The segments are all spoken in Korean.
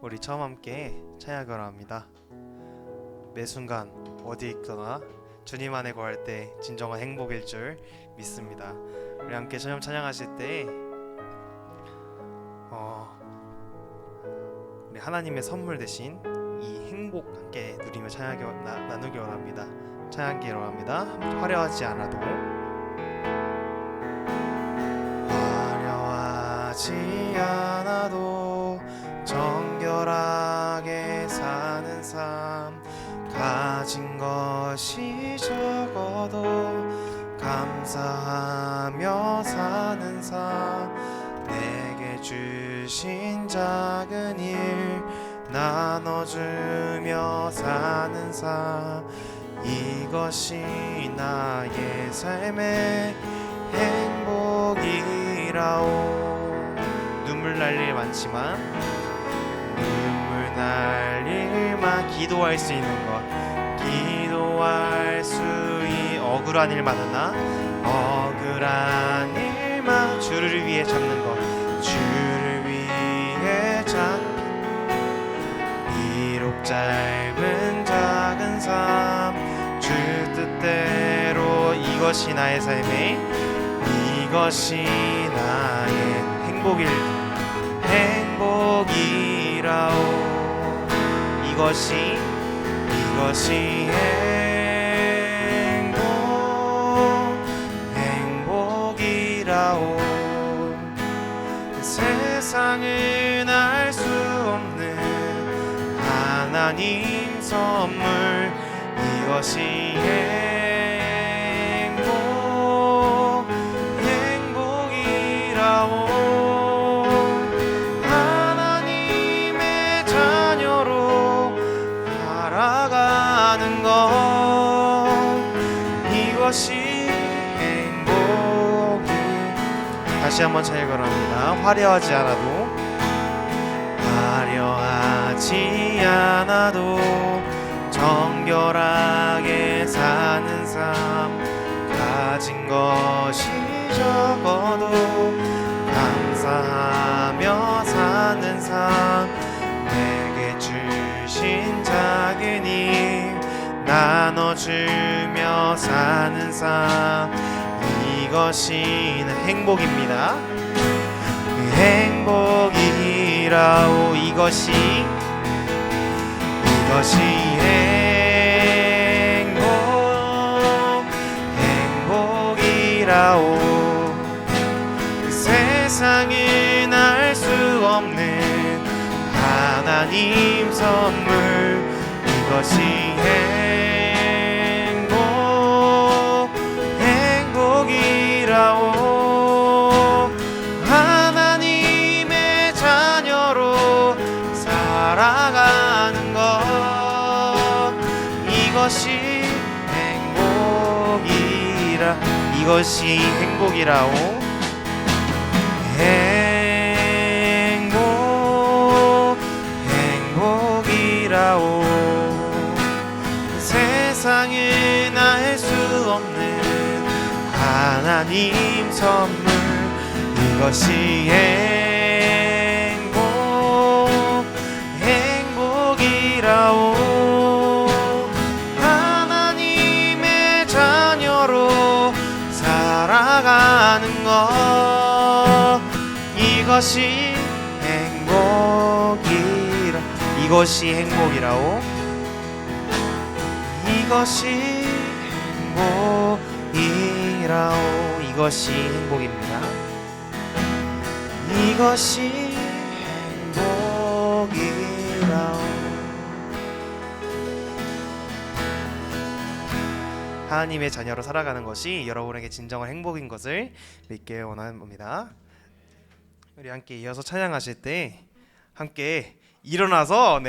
우리 처음 함께 찬양을 합니다. 매 순간 어디 있거나 주님 안에 거할 때 진정한 행복일 줄 믿습니다. 우리 함께 처음 찬양하실 때 우리 하나님의 선물 대신 이 행복 함께 누리며 나누기 원합니다. 찬양하기 원합니다. 화려하지 않아도 정결하게 사는 삶, 가진 것이 적어도 감사하며 사는 삶, 내게 주신 작은 일 나눠주며 사는 삶, 이것이 나의 삶의 행복이라오. 눈물 날 일 많지만 눈물 날 일만 기도할 수 있는 것, 기도할 수 억울한 일 많으나 억울한 일만 주를 위해 잡는 것, 주를 위해 잡힌 비록 짧은 작은 삶, 주 뜻대로 이것이 나의 삶의, 이것이 나의 행복이라오. 이것이 행복이라오. 세상은 알 수 없는 하나님 선물, 이것이 행복이라오. 하나님의 자녀로 살아가는 것, 이것이 행복이. 다시 한번 찬양을 합니다. 화려하지 않아도 정결하게 사는 삶, 가진 것이 적어도 감사하며 사는 삶, 내게 주신 작은 힘 나눠주며 사는 삶, 이것이 행복입니다. 행복이라오. 이것이 행복이라오. 세상은 알 수 없는 하나님 선물, 이것이 행복이라오. 하나님의 자녀로 살아가는 것, 이것이 행복이라오. 행복이라오. 세상은 알 수 없는 하나님 선물, 이것이 행복이라오. 하나님의 자녀로 살아가는 것, 이것이 행복이라오. 이것이 행복입니다. 이것이 행복이라오. 하나님의 자녀로 살아가는 것이 여러분에게 진정한 행복인 것을 믿게 원합니다. 우리 함께 이어서 찬양하실 때 함께 일어나서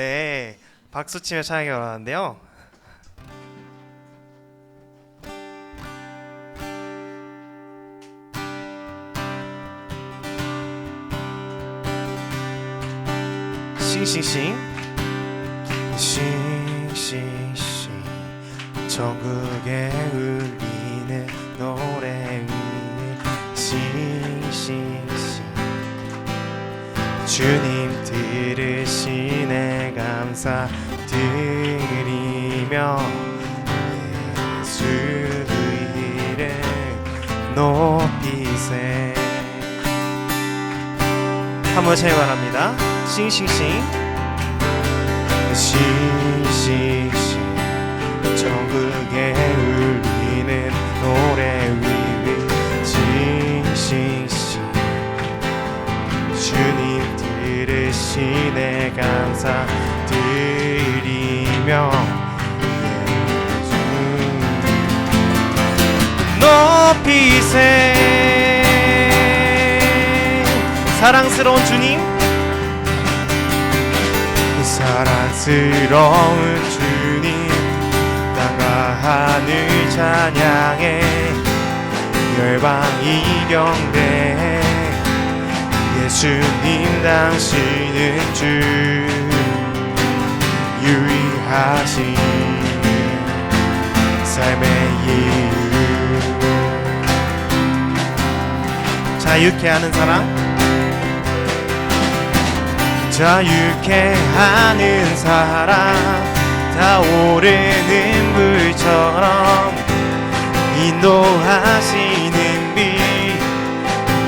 박수치며 찬양해 원하는데요. 싱싱싱 전국에 울리는 노래 위에 싱싱싱 주님 들으시네 감사드리며 예수 이름 높이세. 한번 찬양합니다. 싱싱싱 싱싱싱 전국에 울리는 노래 위위 싱싱싱 주님 들으시네 감사드리며 예수 높이세. 사랑스러운 주님, 사랑스러운 주님, 땅과 하늘 찬양해 열방 이경배해 예수님 당신은 주 유일하신 삶의 이유. 자유케 하는 사랑, 자유케 하는 사랑, 타오르는 불처럼 인도하시는 빛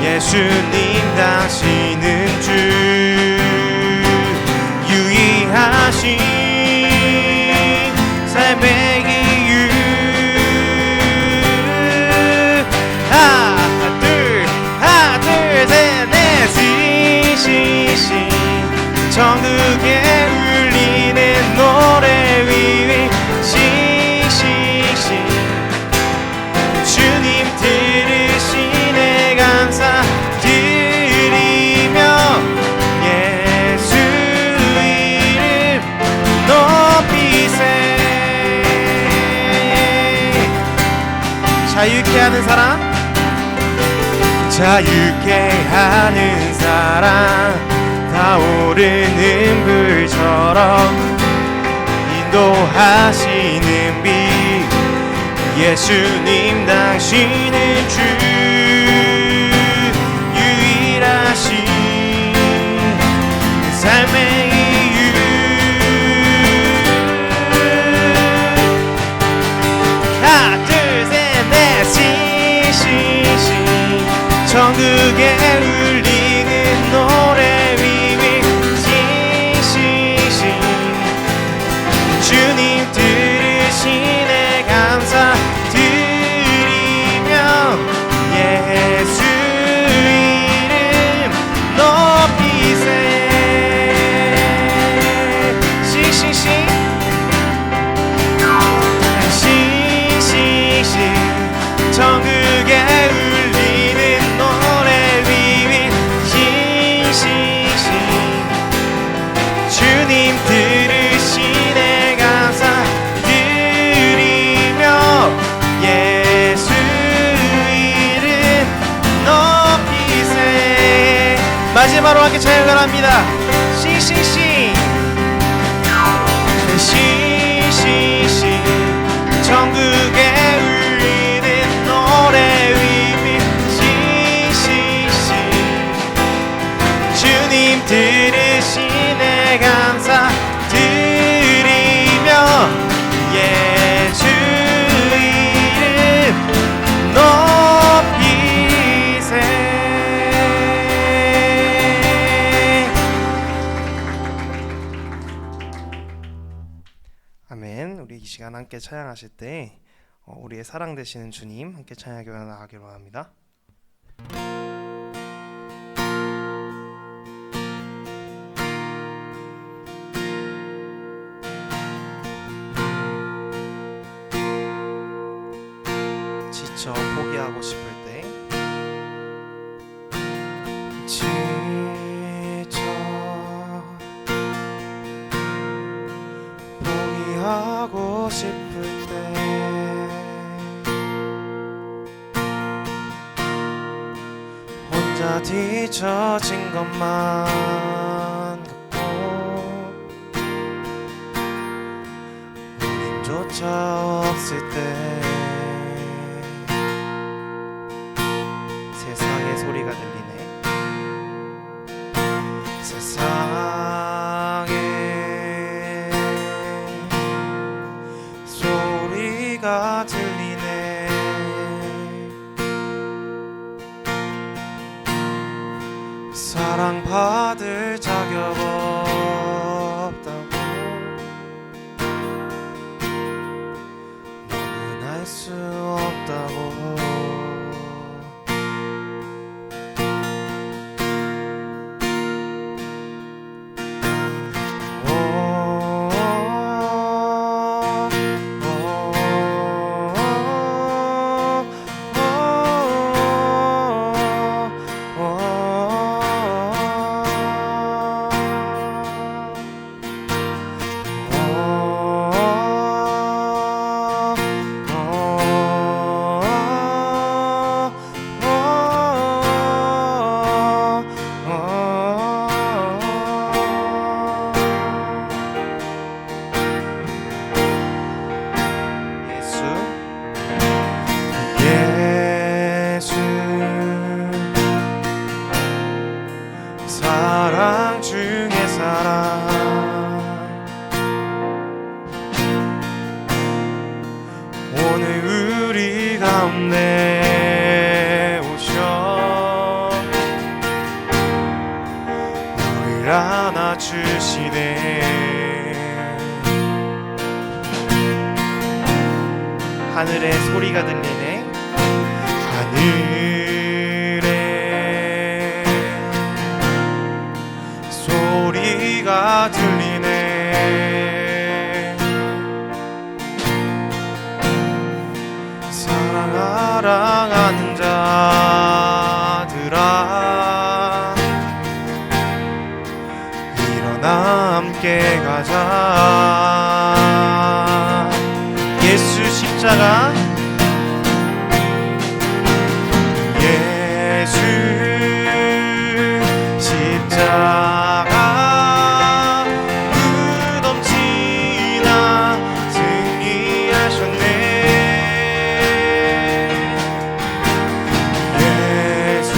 예수님 당신은 주 유일하신 삶의 이유. 하나 둘 셋 넷 시시시 전국에 울리는 노래 위위 싱싱싱 주님 들으시네 감사드리며 예수 이름 높이세. 자유케 하는 사랑, 자유케 하는 사랑, 타오르는 불처럼 인도하시는 빛 예수님 당신은 주 유일하신 삶의 이유. 하나 둘 셋 넷 시시시 전국에 울리는 노래 위위 싱싱싱 주님 들으시네 감사드리며 예수 이름 높이세. 싱싱싱 싱싱싱 전국에 울리는 노래 위위 싱싱싱 주님 들으시네 감사드리며 예수 이름 높이세. 마지막으로 함께 찬양을 합니다. 싱싱싱 싱싱싱 전국에 울리는 노래 위위 싱싱싱 주님 들으시네 감사드리며 예수 이름 높이세. 아멘. 우리 이 시간 함께 찬양하실 때 우리의 사랑 되시는 주님 함께 찬양하기로 나가기로 합니다. 지쳐 포기하고 싶을 때 지쳐 포기하고 싶을 때 혼자 뒤처진 것만 같고 힘조차 없을 때 세상의 소리가 들리네. 세상의 사랑 오늘 우리 가운데 오셔 우리를 안아주시네. 하늘에 소리가 들리네. 하늘에 소리가 들리네. 사랑하는 자들아 일어나 함께 가자. 예수 십자가 예수 십자가 무덤지나 승리하셨네. 예수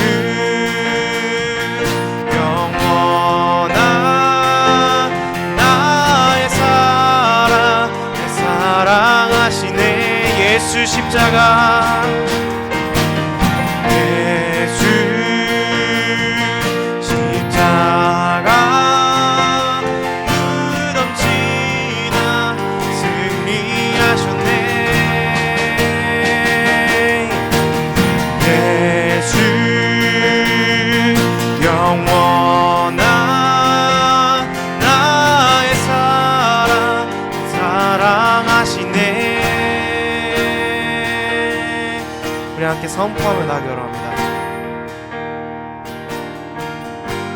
영원한 나의 사랑 내 사랑하시네. 예수 십자가 예수 십자가 무덤지나 승리하셨네. 예수 영원한 나의 사랑 사랑하시네. 우리 함께 선포하며 나결합니다.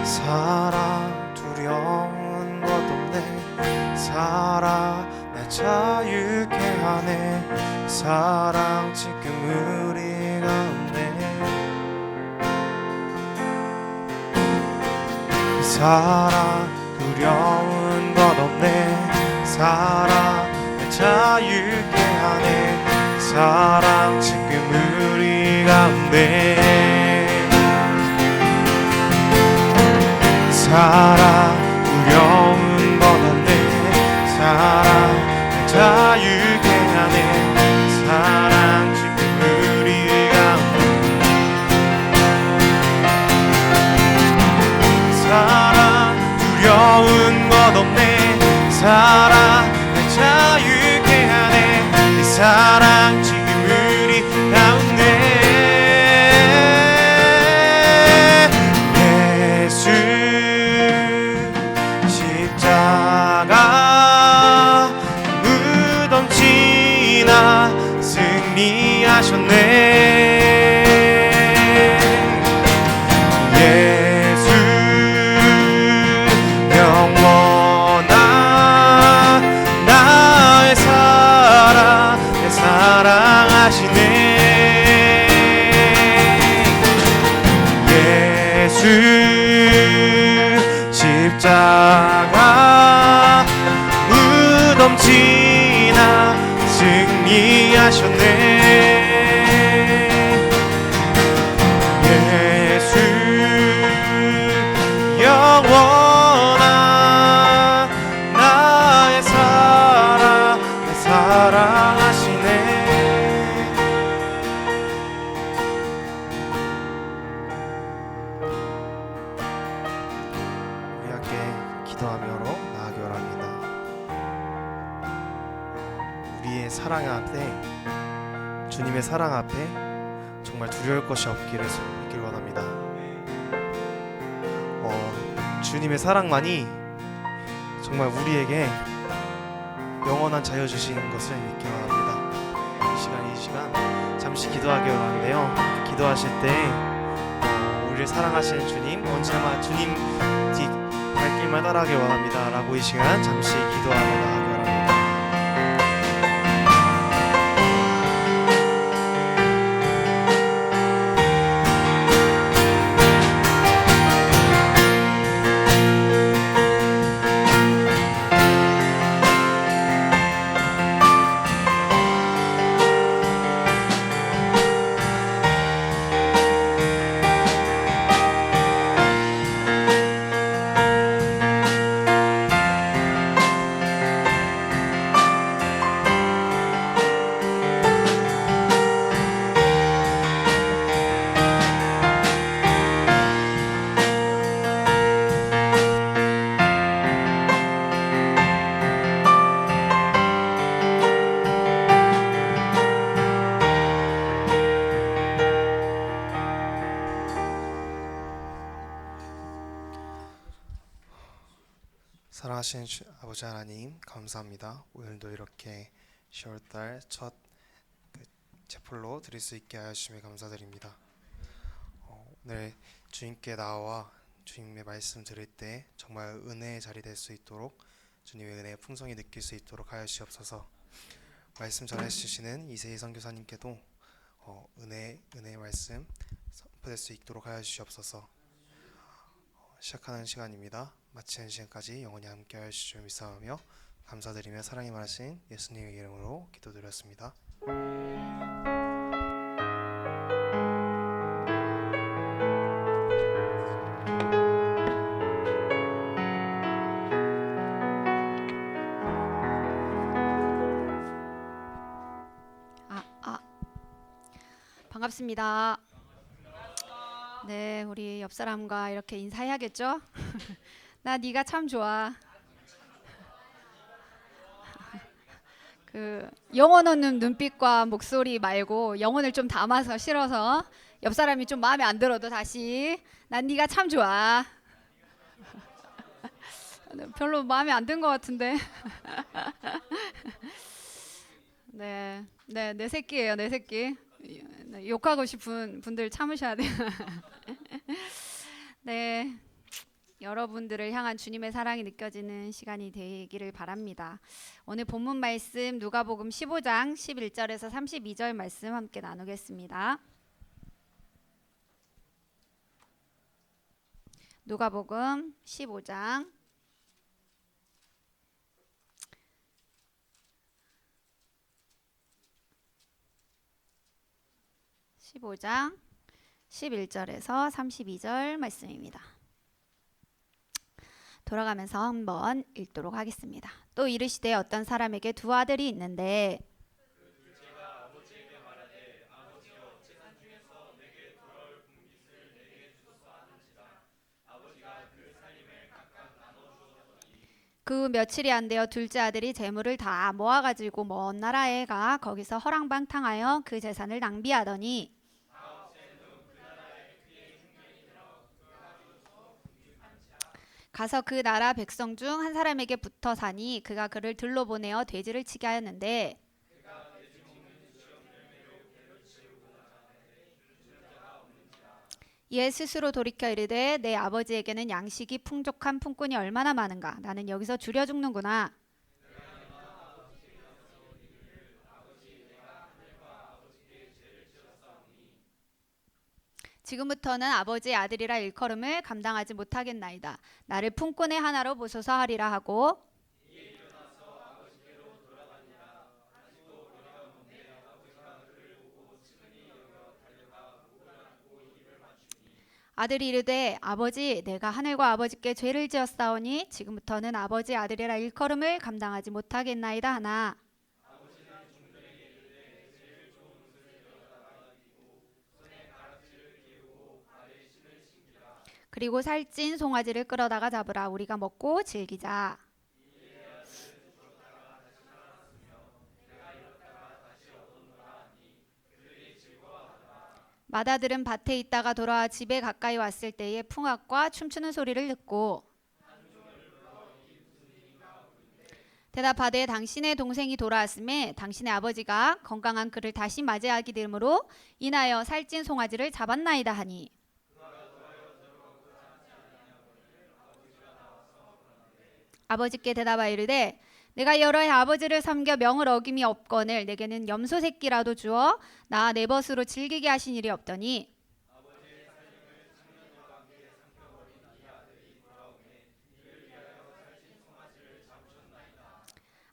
사랑 두려운 것 없네. 사랑 날 자유케 하네. 사랑 지금 우리 가운데. 사랑 두려운 것 없네. 사랑 날 자유케 하네. 사랑 지금 우리 가운데. 사랑 두려운 것 없네. 사랑 날 자유케 하네. 사랑 지금 우리 가운데. 사랑 두려운 것 없네. 사랑 날 자유케 하네. 이 사랑 지금 우리 가운데. 예수 십자가 무덤지나 승리하셨네. 예수 영원한 나의 사랑 내 사랑하시네. 예수 십자가 무덤지나 승리하셨네. 예수 영원한 나의 사랑 내 사랑하시네. 우리 함께 기도하며 나아가랍니다. 우리의 사랑 앞에, 주님의 사랑 앞에 정말 두려울 것이 없기를 원합니다. 주님의 사랑만이 정말 우리에게 영원한 자유 주시는 것을 믿기 원합니다. 이 시간 잠시 기도하기 원하는데요. 기도하실 때 우리를 사랑하시는 주님, 언제나 주님 뒤 발길만 따라가기 원합니다 라고 이 시간 잠시 기도하며 나아가기 원합니다. 사랑하신 아버지 하나님 감사합니다. 오늘도 이렇게 10월달 첫 제풀로 드릴 수 있게 하심에 감사드립니다. 오늘 주님께 나와 주님의 말씀 들을 때 정말 은혜의 자리 될 수 있도록 주님의 은혜의 풍성이 느낄 수 있도록 하여 주시옵소서. 말씀 전해주시는 이세희 선교사님께도 은혜의 말씀 선포될 수 있도록 하여 주시옵소서. 시작하는 시간입니다. 마치는 시간까지 영원히 함께 하여 주실 줄 믿사오며 감사드리며 사랑이 많으신 예수님의 이름으로 기도드렸습니다. 반갑습니다. 네, 우리 옆 사람과 이렇게 인사해야겠죠? 나 네가 참 좋아. 그 영혼 없는 눈빛과 목소리 말고 영혼을 좀 담아서 실어서 옆 사람이 좀 마음에 안 들어도 다시 난 네가 참 좋아. 별로 마음에 안 든 것 같은데. 네, 내 새끼예요, 내 새끼. 욕하고 싶은 분들 참으셔야 돼요. 네, 여러분들을 향한 주님의 사랑이 느껴지는 시간이 되기를 바랍니다. 오늘 본문 말씀 누가복음 15장 11절에서 32절 말씀 함께 나누겠습니다. 누가복음 15장 11절에서 32절 말씀입니다. 돌아가면서 한번 읽도록 하겠습니다. 또 이르시되 어떤 사람에게 두 아들이 있는데 그 며칠이 안 되어 둘째 아들이 재물을 다 모아가지고 먼 나라에 가 거기서 허랑방탕하여 그 재산을 낭비하더니 가서 그 나라 백성 중 한 사람에게 붙어 사니 그가 그를 들로 보내어 돼지를 치게 하였는데 이에 스스로 돌이켜 이르되 내 아버지에게는 양식이 풍족한 품꾼이 얼마나 많은가. 나는 여기서 줄여 죽는구나. 지금부터는 아버지의 아들이라 일컬음을 감당하지 못하겠나이다. 나를 품꾼의 하나로 보소서 하리라 하고 아들이 이르되 아버지 내가 하늘과 아버지께 죄를 지었사오니 지금부터는 아버지의 아들이라 일컬음을 감당하지 못하겠나이다 하나 그리고 살찐 송아지를 끌어다가 잡으라. 우리가 먹고 즐기자. 맏아들은 밭에 있다가 돌아와 집에 가까이 왔을 때에 풍악과 춤추는 소리를 듣고 대답하되 당신의 동생이 돌아왔음에 당신의 아버지가 건강한 그를 다시 맞이하기 되므로 인하여 살찐 송아지를 잡았나이다 하니 아버지께 대답하여 이르되 내가 여러 해 아버지를 섬겨 명을 어김이 없거늘 내게는 염소 새끼라도 주어 나 내 벗으로 즐기게 하신 일이 없더니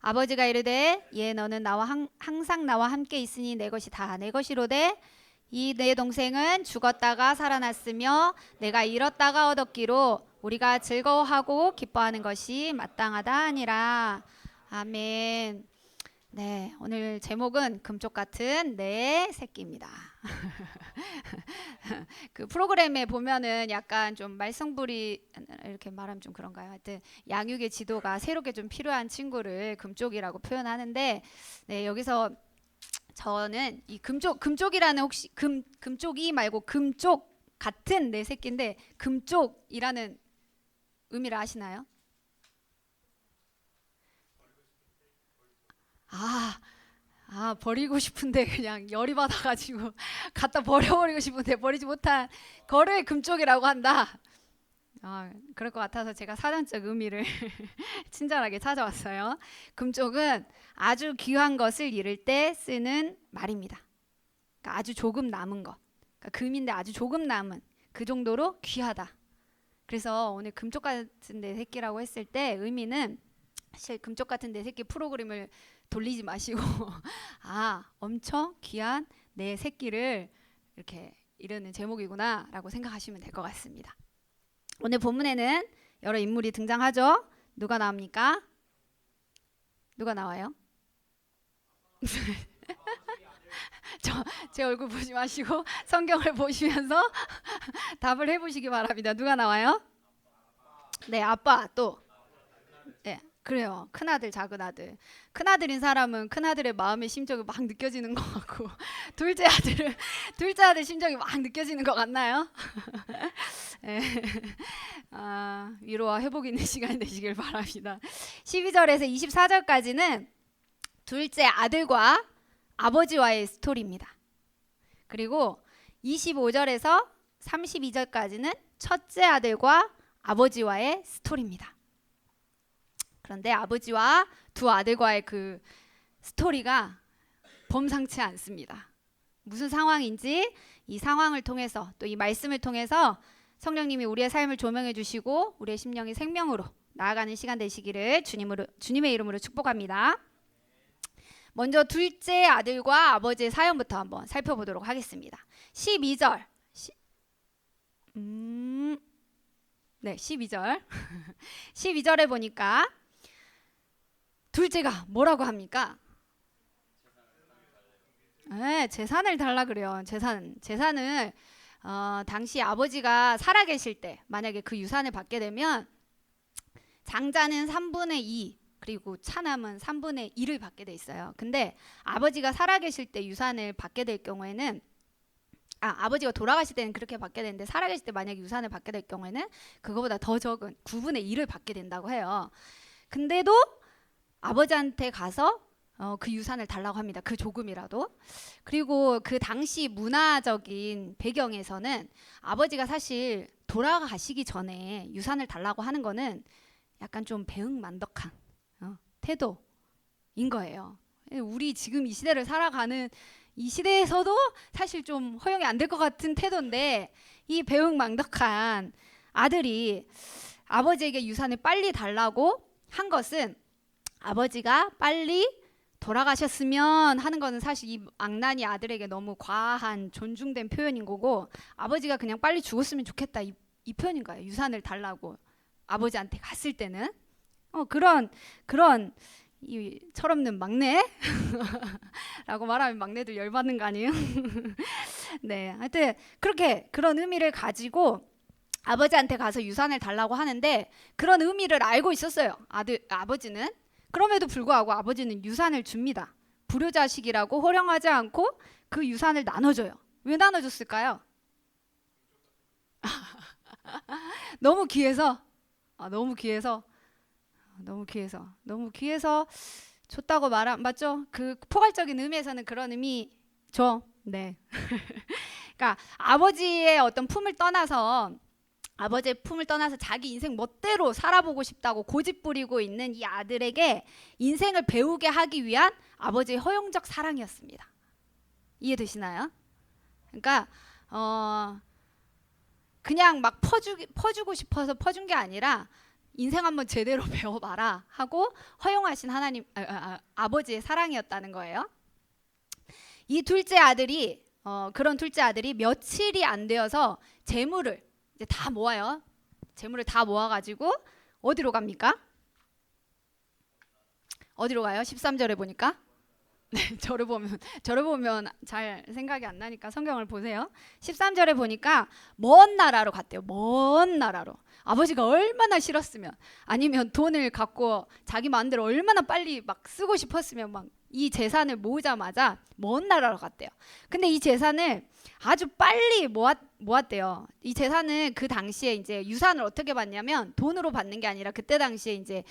아버지가 이르되 예 너는 나와 항상 나와 함께 있으니 내 것이 다 내 것이로되 이 내 동생은 죽었다가 살아났으며 내가 잃었다가 얻었기로 우리가 즐거워하고 기뻐하는 것이 마땅하다 하니라. 아멘. 네, 오늘 제목은 금쪽 같은 내 새끼입니다. 그 프로그램에 보면은 약간 좀 말썽부리 이렇게 말하면 좀 그런가요? 하여튼 양육의 지도가 새롭게 좀 필요한 친구를 금쪽이라고 표현하는데 네, 여기서 저는 이 금쪽이라는 혹시 금쪽이 말고 금쪽 같은 내 새끼인데 금쪽이라는 의미를 아시나요? 버리고 싶은데 그냥 열이 받아가지고 갖다 버려버리고 싶은데 버리지 못한 거를 금쪽이라고 한다. 그럴 것 같아서 제가 사전적 의미를 친절하게 찾아왔어요. 금쪽은 아주 귀한 것을 잃을 때 쓰는 말입니다. 그러니까 아주 조금 남은 것. 그러니까 금인데 아주 조금 남은 그 정도로 귀하다. 그래서 오늘 금쪽 같은 내 새끼라고 했을 때 의미는 사실 금쪽 같은 내 새끼 프로그램을 돌리지 마시고 엄청 귀한 내 새끼를 이렇게 이르는 제목이구나 라고 생각하시면 될 것 같습니다. 오늘 본문에는 여러 인물이 등장하죠. 누가 나옵니까? 누가 나와요? 제 얼굴 보지 마시고 성경을 보시면서 답을 해보시기 바랍니다. 누가 나와요? 네, 아빠 또. 네, 그래요. 큰아들, 작은아들. 큰아들인 사람은 큰아들의 마음의 심정이 막 느껴지는 것 같고 둘째 아들 심정이 막 느껴지는 것 같나요? 네. 위로와 회복 있는 시간이 되시길 바랍니다. 12절에서 24절까지는 둘째 아들과 아버지와의 스토리입니다. 그리고 25절에서 32절까지는 첫째 아들과 아버지와의 스토리입니다. 그런데 아버지와 두 아들과의 그 스토리가 범상치 않습니다. 무슨 상황인지 이 상황을 통해서 또 이 말씀을 통해서 성령님이 우리의 삶을 조명해 주시고 우리의 심령이 생명으로 나아가는 시간 되시기를 주님의 이름으로 축복합니다. 먼저 둘째 아들과 아버지의 사연부터 한번 살펴보도록 하겠습니다. 12절. 12절. 12절에 보니까 둘째가 뭐라고 합니까? 네, 재산을 달라 그래요. 재산을 당시 아버지가 살아계실 때 만약에 그 유산을 받게 되면 장자는 3분의 2 그리고 차남은 3분의 1을 받게 돼 있어요. 근데 아버지가 살아계실 때 유산을 받게 될 경우에는 아버지가 돌아가실 때는 그렇게 받게 되는데 살아계실 때 만약에 유산을 받게 될 경우에는 그거보다 더 적은 9분의 1을 받게 된다고 해요. 근데도 아버지한테 가서 그 유산을 달라고 합니다. 그 조금이라도. 그리고 그 당시 문화적인 배경에서는 아버지가 사실 돌아가시기 전에 유산을 달라고 하는 거는 약간 좀 배은만덕한 태도인 거예요. 우리 지금 이 시대를 살아가는 이 시대에서도 사실 좀 허용이 안 될 것 같은 태도인데 이 배은망덕한 아들이 아버지에게 유산을 빨리 달라고 한 것은 아버지가 빨리 돌아가셨으면 하는 거는 사실 이 악난이 아들에게 너무 과한 존중된 표현인 거고 아버지가 그냥 빨리 죽었으면 좋겠다 이 표현인 거예요. 유산을 달라고 아버지한테 갔을 때는 그런 이 철없는 막내 라고 말하면 막내들 열받는 거 아니에요? 네, 하여튼 그렇게 그런 의미를 가지고 아버지한테 가서 유산을 달라고 하는데 그런 의미를 알고 있었어요. 아버지는. 그럼에도 불구하고 아버지는 유산을 줍니다. 불효자식이라고 호령하지 않고 그 유산을 나눠줘요. 왜 나눠줬을까요? 너무 귀해서 줬다고 맞죠? 그 포괄적인 의미에서는 그런 의미죠. 네. 그러니까 아버지의 품을 떠나서 자기 인생 멋대로 살아보고 싶다고 고집 부리고 있는 이 아들에게 인생을 배우게 하기 위한 아버지의 허용적 사랑이었습니다. 이해되시나요? 그러니까 그냥 막 퍼주고 싶어서 퍼준 게 아니라 인생 한번 제대로 배워봐라 하고 허용하신 하나님 아버지의 사랑이었다는 거예요. 이 둘째 아들이 그런 둘째 아들이 며칠이 안 되어서 재물을 이제 다 모아요. 재물을 다 모아가지고 어디로 갑니까? 어디로 가요? 13절에 보니까 네, 저를 보면 잘 생각이 안 나니까 성경을 보세요. 13절에 보니까 먼 나라로 갔대요. 먼 나라로. 아버지가 얼마나 싫었으면 아니면 돈을 갖고 자기 마음대로 얼마나 빨리 막 쓰고 싶었으면 막 이 재산을 모으자마자 먼 나라로 갔대요. 근데 이 재산을 아주 빨리 모았대요. 이 재산은 그 당시에 이제 유산을 어떻게 받냐면 돈으로 받는 게 아니라 그때 당시에 이제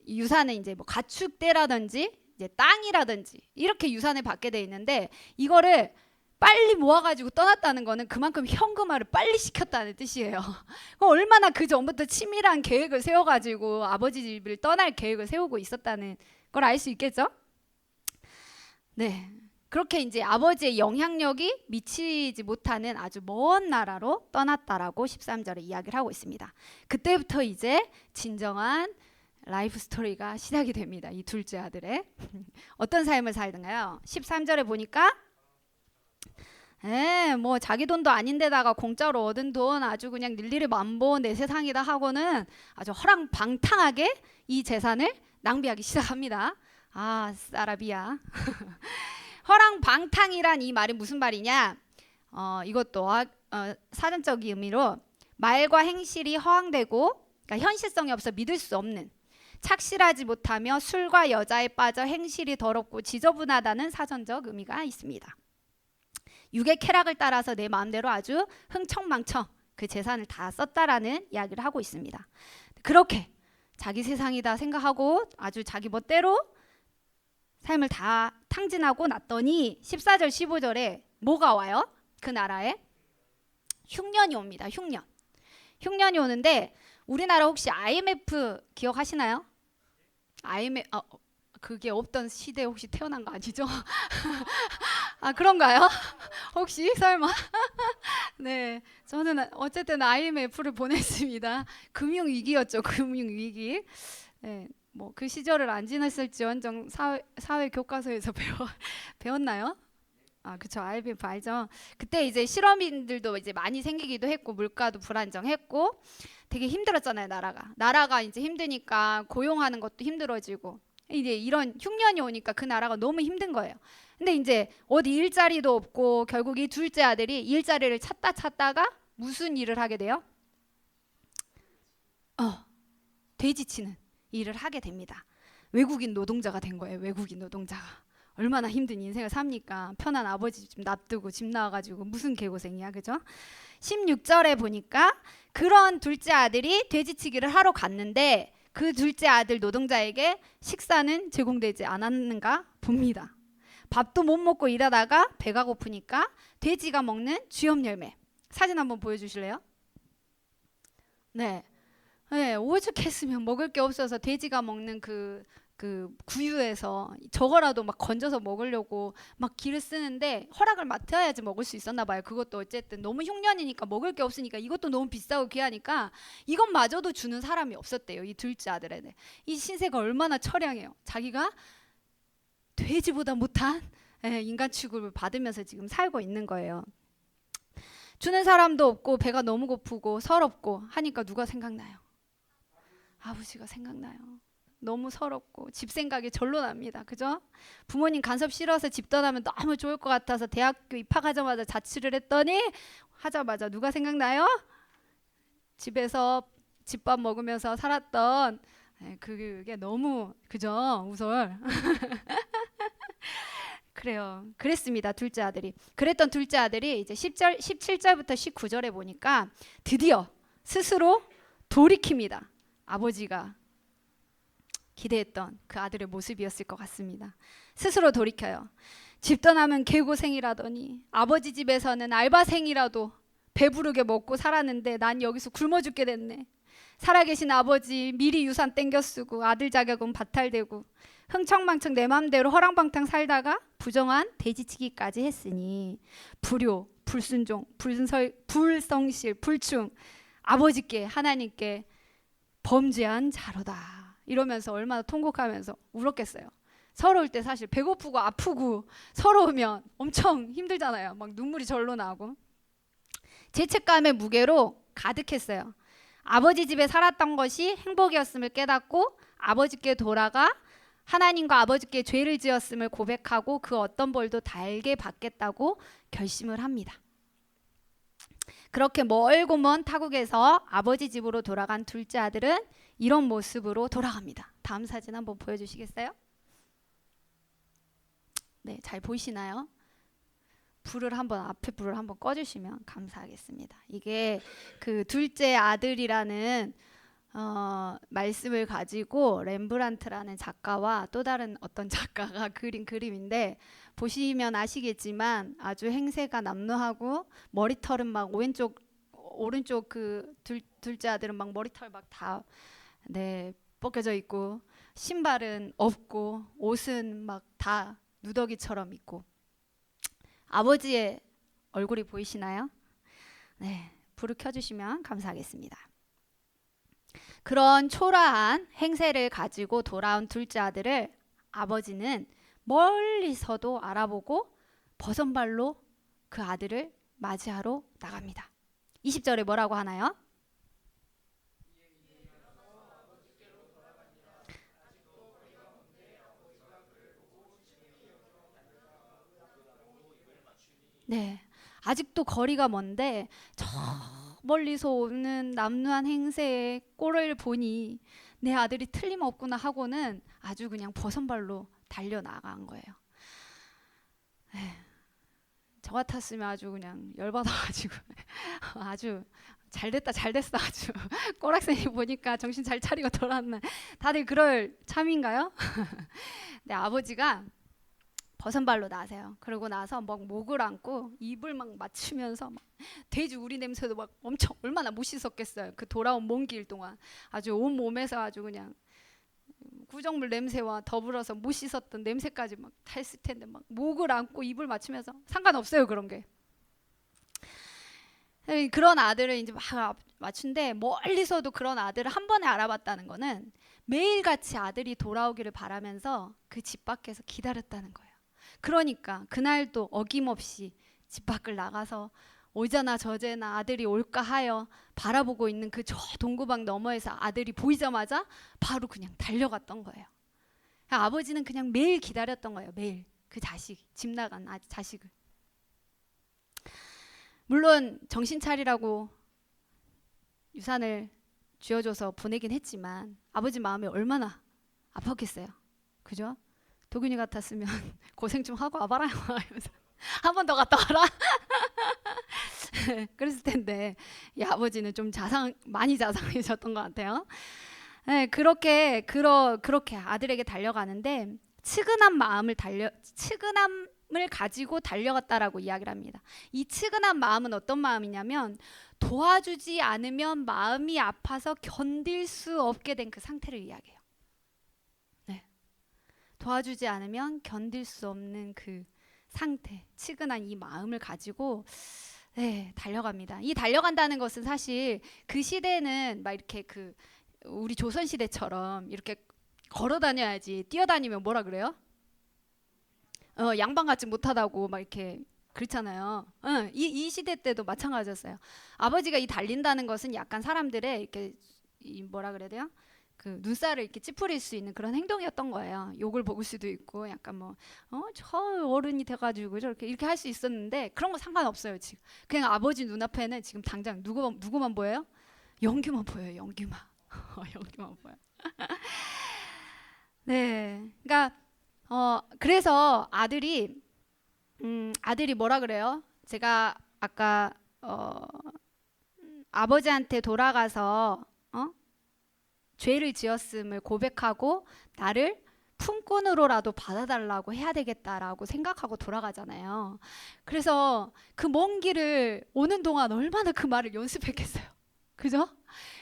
유산은 이제 뭐 가축대라든지 이제 땅이라든지 이렇게 유산을 받게 돼 있는데 이거를 빨리 모아가지고 떠났다는 거는 그만큼 현금화를 빨리 시켰다는 뜻이에요. 얼마나 그 전부터 치밀한 계획을 세워가지고 아버지 집을 떠날 계획을 세우고 있었다는 걸 알 수 있겠죠? 네, 그렇게 이제 아버지의 영향력이 미치지 못하는 아주 먼 나라로 떠났다라고 13절에 이야기를 하고 있습니다. 그때부터 이제 진정한 라이프 스토리가 시작이 됩니다. 이 둘째 아들의 어떤 삶을 살던가요? 13절에 보니까 뭐 자기 돈도 아닌데다가 공짜로 얻은 돈 아주 그냥 일일이 만보 내 세상이다 하고는 아주 허랑방탕하게 이 재산을 낭비하기 시작합니다. 아, 사라비아. 허랑방탕이란 이 말이 무슨 말이냐? 이것도 사전적 의미로 말과 행실이 허황되고, 그러니까 현실성이 없어 믿을 수 없는, 착실하지 못하며 술과 여자에 빠져 행실이 더럽고 지저분하다는 사전적 의미가 있습니다. 육의 쾌락을 따라서 내 마음대로 아주 흥청망청 그 재산을 다 썼다라는 이야기를 하고 있습니다. 그렇게 자기 세상이다 생각하고 아주 자기 멋대로 삶을 다 탕진하고 났더니 14절 15절에 뭐가 와요? 그 나라에 흉년이 옵니다. 흉년이 오는데 우리나라 혹시 IMF 기억하시나요? IMF 그게 없던 시대에 혹시 태어난 거 아니죠? 아, 그런가요? 혹시 설마? 네, 저는 어쨌든 IMF를 보냈습니다. 금융위기였죠. 금융위기. 네, 뭐 그 시절을 안 지났을지언정 사회 교과서에서 배웠나요? 아, 그쵸. IMF 알죠. 그때 이제 실업인들도 이제 많이 생기기도 했고 물가도 불안정했고 되게 힘들었잖아요. 나라가 이제 힘드니까 고용하는 것도 힘들어지고 이제 이런 흉년이 오니까 그 나라가 너무 힘든 거예요. 근데 이제 어디 일자리도 없고 결국 이 둘째 아들이 일자리를 찾다가 무슨 일을 하게 돼요? 돼지 치는 일을 하게 됩니다. 외국인 노동자가 된 거예요. 외국인 노동자가. 얼마나 힘든 인생을 삽니까? 편한 아버지 집 놔두고 집 나와가지고 무슨 개고생이야, 그죠? 16절에 보니까 그런 둘째 아들이 돼지치기를 하러 갔는데 그 둘째 아들 노동자에게 식사는 제공되지 않았는가 봅니다. 밥도 못 먹고 일하다가 배가 고프니까 돼지가 먹는 쥐염 열매. 사진 한번 보여주실래요? 네, 오죽했으면 먹을 게 없어서 돼지가 먹는 그 구유에서 저거라도 막 건져서 먹으려고 막 기를 쓰는데 허락을 맡아야지 먹을 수 있었나 봐요. 그것도 어쨌든 너무 흉년이니까 먹을 게 없으니까 이것도 너무 비싸고 귀하니까 이것마저도 주는 사람이 없었대요. 이 둘째 아들에게. 이 신세가 얼마나 처량해요. 자기가 돼지보다 못한 인간 취급을 받으면서 지금 살고 있는 거예요. 주는 사람도 없고 배가 너무 고프고 서럽고 하니까 누가 생각나요? 아버지가 생각나요. 너무 서럽고 집 생각이 절로 납니다. 그죠? 부모님 간섭 싫어서 집 떠나면 너무 좋을 것 같아서 대학교 입학하자마자 자취를 했더니 하자마자 누가 생각나요? 집에서 집밥 먹으면서 살았던 그게 너무 그죠? 우설. 그래요. 그랬습니다. 둘째 아들이. 그랬던 둘째 아들이 이제 17절부터 19절에 보니까 드디어 스스로 돌이킵니다. 아버지가 기대했던 그 아들의 모습이었을 것 같습니다. 스스로 돌이켜요. 집 떠나면 개고생이라더니 아버지 집에서는 알바생이라도 배부르게 먹고 살았는데 난 여기서 굶어 죽게 됐네. 살아계신 아버지 미리 유산 땡겨 쓰고 아들 자격은 바탈되고 흥청망청 내 맘대로 허랑방탕 살다가 부정한 돼지치기까지 했으니 불효, 불순종, 불성실, 불충 아버지께 하나님께 범죄한 자로다. 이러면서 얼마나 통곡하면서 울었겠어요. 서러울 때 사실 배고프고 아프고 서러우면 엄청 힘들잖아요. 막 눈물이 절로 나고 죄책감의 무게로 가득했어요. 아버지 집에 살았던 것이 행복이었음을 깨닫고 아버지께 돌아가 하나님과 아버지께 죄를 지었음을 고백하고 그 어떤 벌도 달게 받겠다고 결심을 합니다. 그렇게 멀고 먼 타국에서 아버지 집으로 돌아간 둘째 아들은 이런 모습으로 돌아갑니다. 다음 사진 한번 보여주시겠어요? 네, 잘 보이시나요? 앞에 불을 한번 꺼주시면 감사하겠습니다. 이게 그 둘째 아들이라는 말씀을 가지고 렘브란트라는 작가와 또 다른 어떤 작가가 그린 그림인데, 보시면 아시겠지만 아주 행세가 남루하고 머리털은 막 오른쪽 그 둘째 아들은 막 머리털 막 다 벗겨져 있고, 신발은 없고, 옷은 막 다 누더기처럼 있고. 아버지의 얼굴이 보이시나요? 네, 불을 켜주시면 감사하겠습니다. 그런 초라한 행세를 가지고 돌아온 둘째 아들을 아버지는 멀리서도 알아보고 버선발로 그 아들을 맞이하러 나갑니다. 20절에 뭐라고 하나요? 네, 아직도 거리가 먼데 저 멀리서 오는 남루한 행세의 꼴을 보니 내 아들이 틀림없구나 하고는 아주 그냥 버선발로 달려나간 거예요. 저 같았으면 아주 그냥 열받아가지고 아주 잘됐다 잘됐어 아주 꼬락서니 보니까 정신 잘 차리고 돌아왔네. 다들 그럴 참인가요? 네, 아버지가 버선발로 나세요. 그러고 나서 막 목을 안고 입을 막 맞추면서 막 돼지 우리 냄새도 막 엄청 얼마나 못 씻었겠어요. 그 돌아온 먼 길 동안 아주 온 몸에서 아주 그냥 구정물 냄새와 더불어서 못 씻었던 냄새까지 막 다 했을 텐데 막 목을 안고 입을 맞추면서 상관없어요 그런 게. 그런 아들을 이제 막 맞춘데, 멀리서도 그런 아들을 한 번에 알아봤다는 거는 매일같이 아들이 돌아오기를 바라면서 그 집 밖에서 기다렸다는 거예요. 그러니까 그날도 어김없이 집 밖을 나가서 오저나 저저나 아들이 올까 하여 바라보고 있는 그 저 동구방 너머에서 아들이 보이자마자 바로 그냥 달려갔던 거예요. 아버지는 그냥 매일 기다렸던 거예요. 매일 그 자식, 집 나간 자식을. 물론 정신 차리라고 유산을 쥐어줘서 보내긴 했지만 아버지 마음이 얼마나 아팠겠어요. 그죠? 도균이 같았으면 고생 좀 하고 와봐라 한 번 더 갔다 와라 그랬을 텐데, 이 아버지는 좀 많이 자상해졌던 것 같아요. 네, 그렇게 아들에게 달려가는데 측은함을 가지고 달려갔다라고 이야기를 합니다. 이 측은한 마음은 어떤 마음이냐면, 도와주지 않으면 마음이 아파서 견딜 수 없게 된 그 상태를 이야기해요. 네. 도와주지 않으면 견딜 수 없는 그 상태, 측은한 이 마음을 가지고 달려갑니다. 이 달려간다는 것은 사실 그 시대는 막 이렇게 우리 조선 시대처럼 이렇게 걸어 다녀야지, 뛰어다니면 뭐라 그래요? 양반 같지 못하다고 막 이렇게 그렇잖아요. 이 시대 때도 마찬가지였어요. 아버지가 이 달린다는 것은 약간 사람들의 이렇게 뭐라 그래야 돼요? 그 눈살을 이렇게 찌푸릴 수 있는 그런 행동이었던 거예요. 욕을 먹을 수도 있고 약간 저 어른이 돼가지고 저렇게 이렇게 할 수 있었는데, 그런 거 상관없어요 지금. 그냥 아버지 눈앞에는 지금 당장 누구만 보여요? 연기만 보여요. 연기만. 연기만 보여. 네, 그러니까 그래서 아들이 뭐라 그래요? 제가 아까 아버지한테 돌아가서 죄를 지었음을 고백하고 나를 품꾼으로라도 받아달라고 해야 되겠다라고 생각하고 돌아가잖아요. 그래서 그 먼 길을 오는 동안 얼마나 그 말을 연습했겠어요. 그죠?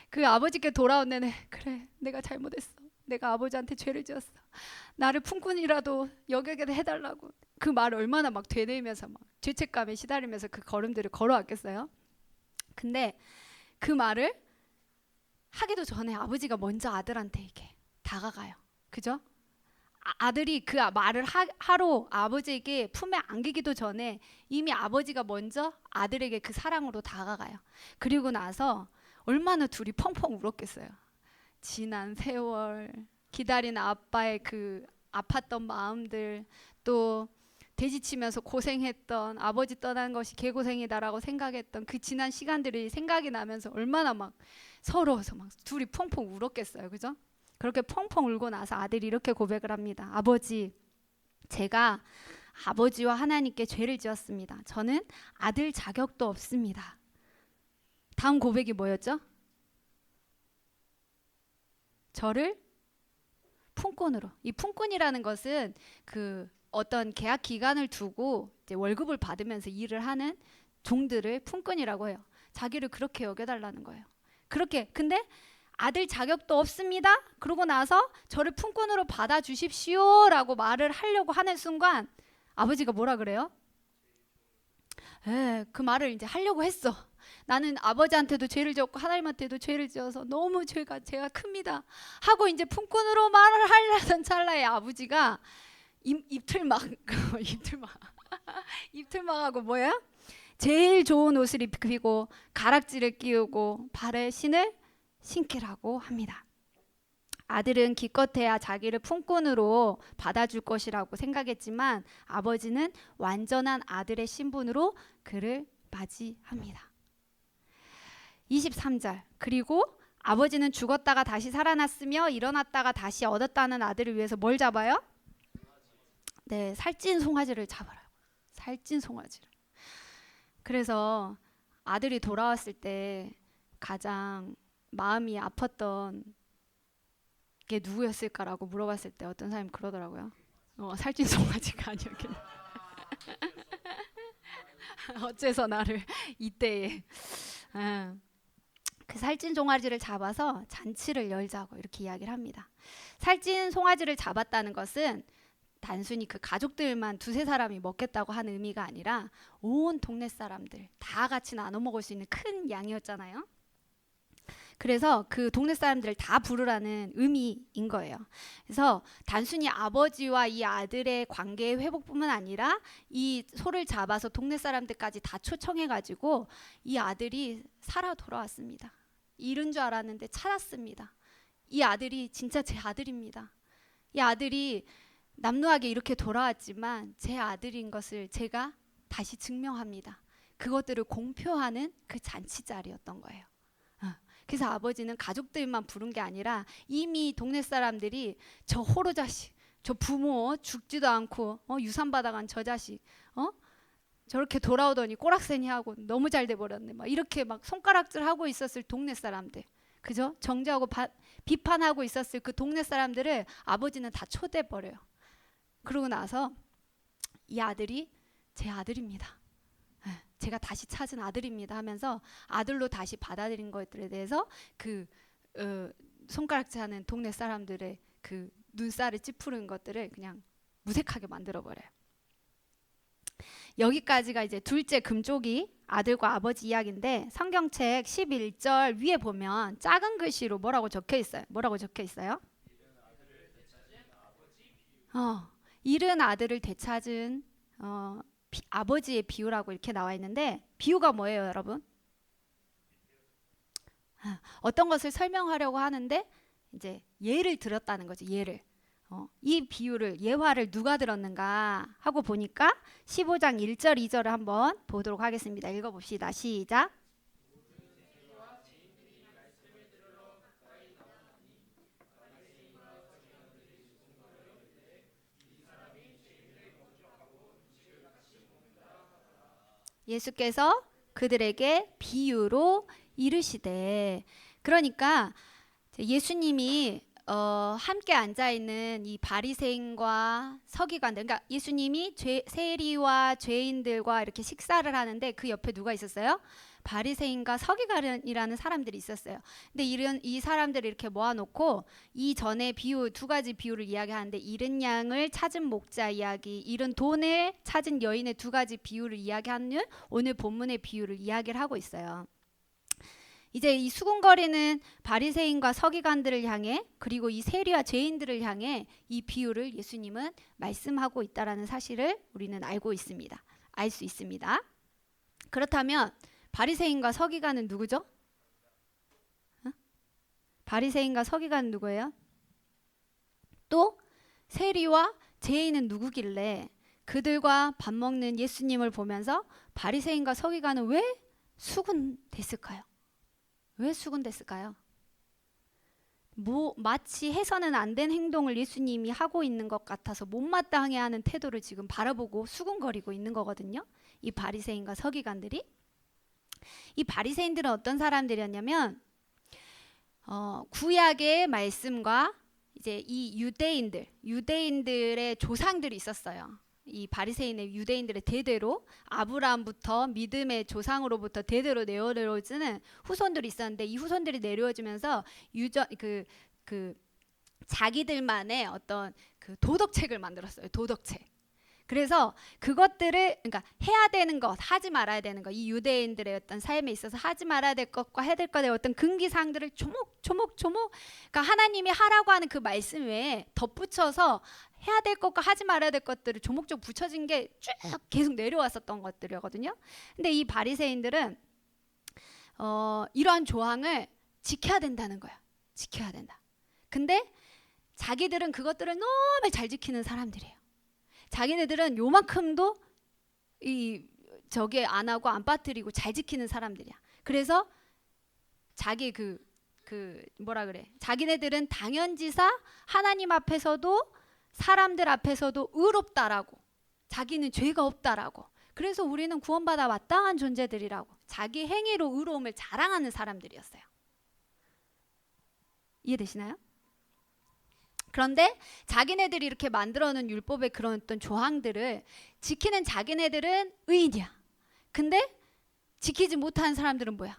그 아버지께 돌아온 내내, 그래 내가 잘못했어, 내가 아버지한테 죄를 지었어, 나를 품꾼이라도 여기게 해달라고, 그 말을 얼마나 막 되뇌면서 막 죄책감에 시달리면서 그 걸음들을 걸어왔겠어요. 근데 그 말을 하기도 전에 아버지가 먼저 아들한테 이렇게 다가가요. 그죠? 아들이 그 말을 하러 아버지에게 품에 안기기도 전에 이미 아버지가 먼저 아들에게 그 사랑으로 다가가요. 그리고 나서 얼마나 둘이 펑펑 울었겠어요. 지난 세월, 기다린 아빠의 그 아팠던 마음들, 또 돼지치면서 고생했던 아버지 떠난 것이 개고생이다라고 생각했던 그 지난 시간들이 생각이 나면서 얼마나 막 서러워서 막 둘이 펑펑 울었겠어요. 그죠? 그렇게 펑펑 울고 나서 아들이 이렇게 고백을 합니다. 아버지, 제가 아버지와 하나님께 죄를 지었습니다. 저는 아들 자격도 없습니다. 다음 고백이 뭐였죠? 저를 품꾼으로. 이 품꾼이라는 것은 그 어떤 계약 기간을 두고 이제 월급을 받으면서 일을 하는 종들을 품꾼이라고 해요. 자기를 그렇게 여겨달라는 거예요. 그렇게. 근데 아들 자격도 없습니다. 그러고 나서 저를 품꾼으로 받아주십시오라고 말을 하려고 하는 순간 아버지가 뭐라 그래요? 그 말을 이제 하려고 했어. 나는 아버지한테도 죄를 지었고 하나님한테도 죄를 지어서 너무 제가 큽니다 하고 이제 품꾼으로 말을 하려던 찰나에 아버지가 입틀막 입틀막하고 뭐야? 제일 좋은 옷을 입히고 가락지를 끼우고 발에 신을 신기라고 합니다. 아들은 기껏해야 자기를 품꾼으로 받아줄 것이라고 생각했지만 아버지는 완전한 아들의 신분으로 그를 맞이합니다. 23절. 그리고 아버지는 죽었다가 다시 살아났으며 일어났다가 다시 얻었다는 아들을 위해서 뭘 잡아요? 네, 살찐 송아지를 잡아요. 살찐 송아지를. 그래서 아들이 돌아왔을 때 가장 마음이 아팠던 게 누구였을까라고 물어봤을 때 어떤 사람이 그러더라고요. 살찐 송아지가 아니었겠네. 어째서 나를 이때에. 그 살찐 송아지를 잡아서 잔치를 열자고 이렇게 이야기를 합니다. 살찐 송아지를 잡았다는 것은 단순히 그 가족들만 두세 사람이 먹겠다고 하는 의미가 아니라 온 동네 사람들 다 같이 나눠 먹을 수 있는 큰 양이었잖아요. 그래서 그 동네 사람들을 다 부르라는 의미인 거예요. 그래서 단순히 아버지와 이 아들의 관계의 회복뿐만 아니라 이 소를 잡아서 동네 사람들까지 다 초청해가지고 이 아들이 살아 돌아왔습니다. 잃은 줄 알았는데 찾았습니다. 이 아들이 진짜 제 아들입니다. 이 아들이 남루하게 이렇게 돌아왔지만 제 아들인 것을 제가 다시 증명합니다. 그것들을 공표하는 그 잔치 자리였던 거예요. 그래서 아버지는 가족들만 부른 게 아니라 이미 동네 사람들이 저 호로 자식, 저 부모 죽지도 않고 유산 받아간 저 자식, 저렇게 돌아오더니 꼬락새니 하고 너무 잘 돼 버렸네. 막 이렇게 막 손가락질하고 있었을 동네 사람들, 그죠? 정죄하고 비판하고 있었을 그 동네 사람들을 아버지는 다 초대해 버려요. 그러고 나서 이 아들이 제 아들입니다. 제가 다시 찾은 아들입니다 하면서 아들로 다시 받아들인 것들에 대해서 그 손가락질하는 동네 사람들의 그 눈살을 찌푸른 것들을 그냥 무색하게 만들어 버려요. 여기까지가 이제 둘째 금쪽이 아들과 아버지 이야기인데 성경책 11절 위에 보면 작은 글씨로 뭐라고 적혀 있어요? 뭐라고 적혀 있어요? 잃은 아들을 되찾은 아버지의 비유라고 이렇게 나와 있는데 비유가 뭐예요, 여러분? 어떤 것을 설명하려고 하는데 이제 예를 들었다는 거죠. 예를. 이 비유를 예화를 누가 들었는가 하고 보니까 15장 1절 2절을 한번 보도록 하겠습니다. 읽어봅시다. 시작. 예수께서 그들에게 비유로 이르시되, 그러니까 예수님이 함께 앉아 있는 이 바리새인과 서기관들, 그러니까 예수님이 세리와 죄인들과 이렇게 식사를 하는데 그 옆에 누가 있었어요? 바리새인과 서기관이라는 사람들이 있었어요. 근데 이 사람들을 이렇게 모아놓고 이 전에 비유 두 가지 비유를 이야기하는데 잃은 양을 찾은 목자 이야기, 잃은 돈을 찾은 여인의 두 가지 비유를 이야기하는 오늘 본문의 비유를 이야기를 하고 있어요. 이제 이 수군거리는 바리새인과 서기관들을 향해 그리고 이 세리와 죄인들을 향해 이 비유를 예수님은 말씀하고 있다라는 사실을 우리는 알고 있습니다. 알 수 있습니다. 그렇다면 바리새인과 서기관은 누구죠? 바리새인과 서기관은 누구예요? 또 세리와 죄인은 누구길래 그들과 밥 먹는 예수님을 보면서 바리새인과 서기관은 왜 수군됐을까요? 왜 수군됐을까요? 마치 해서는 안 된 행동을 예수님이 하고 있는 것 같아서 못마땅해 하는 태도를 지금 바라보고 수군거리고 있는 거거든요. 이 바리새인과 서기관들이. 이 바리새인들은 어떤 사람들이었냐면 구약의 말씀과 이제 이 유대인들의 조상들이 있었어요. 이 바리새인의 유대인들의 대대로 아브라함부터 믿음의 조상으로부터 대대로 내려오지는 후손들이 있었는데, 이 후손들이 내려오면서 그 자기들만의 어떤 그 도덕책을 만들었어요. 도덕책. 그래서 그것들을, 그러니까 해야 되는 것, 하지 말아야 되는 것, 이 유대인들의 어떤 삶에 있어서 하지 말아야 될 것과 해야 될 것의 어떤 금기사항들을 조목조목, 그러니까 하나님이 하라고 하는 그 말씀 외에 덧붙여서 해야 될 것과 하지 말아야 될 것들을 조목조목 붙여진 게 쭉 계속 내려왔었던 것들이거든요. 근데 이 바리새인들은 이러한 조항을 지켜야 된다는 거야. 지켜야 된다. 근데 자기들은 그것들을 너무 잘 지키는 사람들이에요. 자기네들은 요만큼도 저게 안 하고 안 빠뜨리고 잘 지키는 사람들이야. 그래서 자기 뭐라 그래? 자기네들은 당연지사 하나님 앞에서도 사람들 앞에서도 의롭다라고, 자기는 죄가 없다라고. 그래서 우리는 구원받아 마땅한 존재들이라고 자기 행위로 의로움을 자랑하는 사람들이었어요. 이해되시나요? 그런데 자기네들이 이렇게 만들어놓은 율법의 그런 어떤 조항들을 지키는 자기네들은 의인이야. 근데 지키지 못하는 사람들은 뭐야?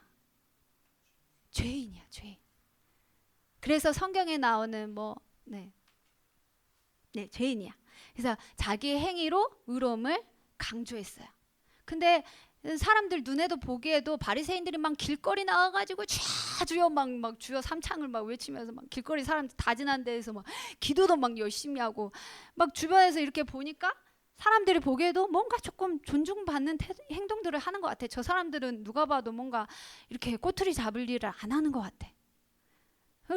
죄인이야, 죄인. 그래서 성경에 나오는 죄인이야. 그래서 자기 행위로 의로움을 강조했어요. 근데 사람들 눈에도 보기에도 바리새인들이 막 길거리 나와가지고 주여 막 주여 삼창을 막 외치면서 막 길거리 사람들 다 지난 데에서 막 기도도 막 열심히 하고 막 주변에서 이렇게 보니까 사람들이 보기에도 뭔가 조금 존중받는 행동들을 하는 것 같아. 저 사람들은 누가 봐도 뭔가 이렇게 꼬투리 잡을 일을 안 하는 것 같아.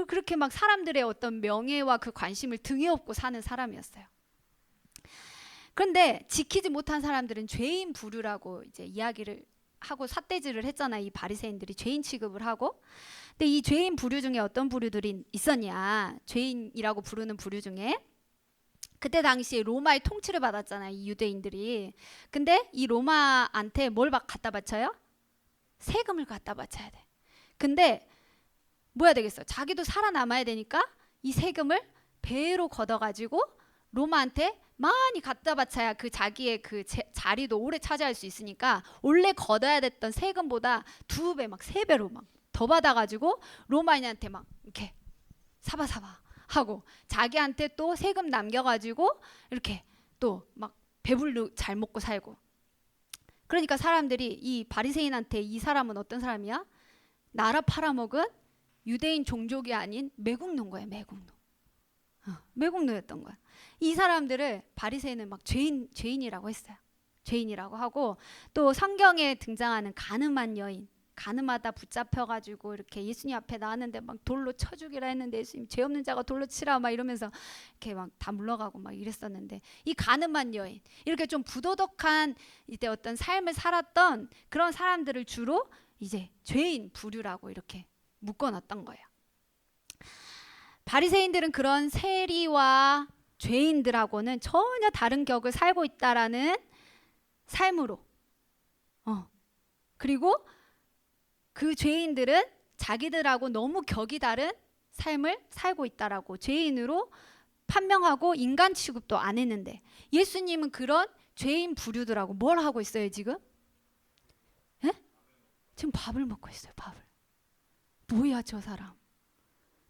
그렇게 막 사람들의 어떤 명예와 그 관심을 등에 업고 사는 사람이었어요. 그런데 지키지 못한 사람들은 죄인 부류라고 이제 이야기를 하고 삿대질을 했잖아요. 이 바리새인들이 죄인 취급을 하고. 근데 이 죄인 부류 중에 어떤 부류들이 있었냐? 죄인이라고 부르는 부류 중에 그때 당시에 로마의 통치를 받았잖아요. 이 유대인들이. 근데 이 로마한테 뭘 갖다 바쳐요? 세금을 갖다 바쳐야 돼. 근데 뭐 해야 되겠어? 자기도 살아남아야 되니까 이 세금을 배로 걷어가지고 로마한테 많이 갖다 바쳐야 그 자기의 그 자리도 오래 차지할 수 있으니까 원래 걷어야 됐던 세금보다 2배 막 3배로 막 더 받아가지고 로마인한테 막 이렇게 사바사바 하고 자기한테 또 세금 남겨가지고 이렇게 또 막 배불리 잘 먹고 살고. 그러니까 사람들이 이 바리새인한테 이 사람은 어떤 사람이야? 나라 팔아먹은 유대인 종족이 아닌 매국노인 거야. 매국노였던 거야. 이 사람들을 바리새인은 막 죄인이라고 했어요. 죄인이라고 하고, 또 성경에 등장하는 가늠한 여인, 가늠하다 붙잡혀가지고 이렇게 예수님 앞에 나왔는데 막 돌로 쳐 죽이라 했는데 예수님 죄 없는 자가 돌로 치라 막 이러면서 이렇게 막 다 물러가고 막 이랬었는데, 이 가늠한 여인, 이렇게 좀 부도덕한 이때 어떤 삶을 살았던 그런 사람들을 주로 이제 죄인 부류라고 이렇게 묶어놨던 거예요. 바리새인들은 그런 세리와 죄인들하고는 전혀 다른 격을 살고 있다라는 삶으로, 그리고 그 죄인들은 자기들하고 너무 격이 다른 삶을 살고 있다라고 죄인으로 판명하고 인간 취급도 안 했는데, 예수님은 그런 죄인 부류들하고 뭘 하고 있어요 지금? 에? 지금 밥을 먹고 있어요. 밥을. 뭐야 저 사람?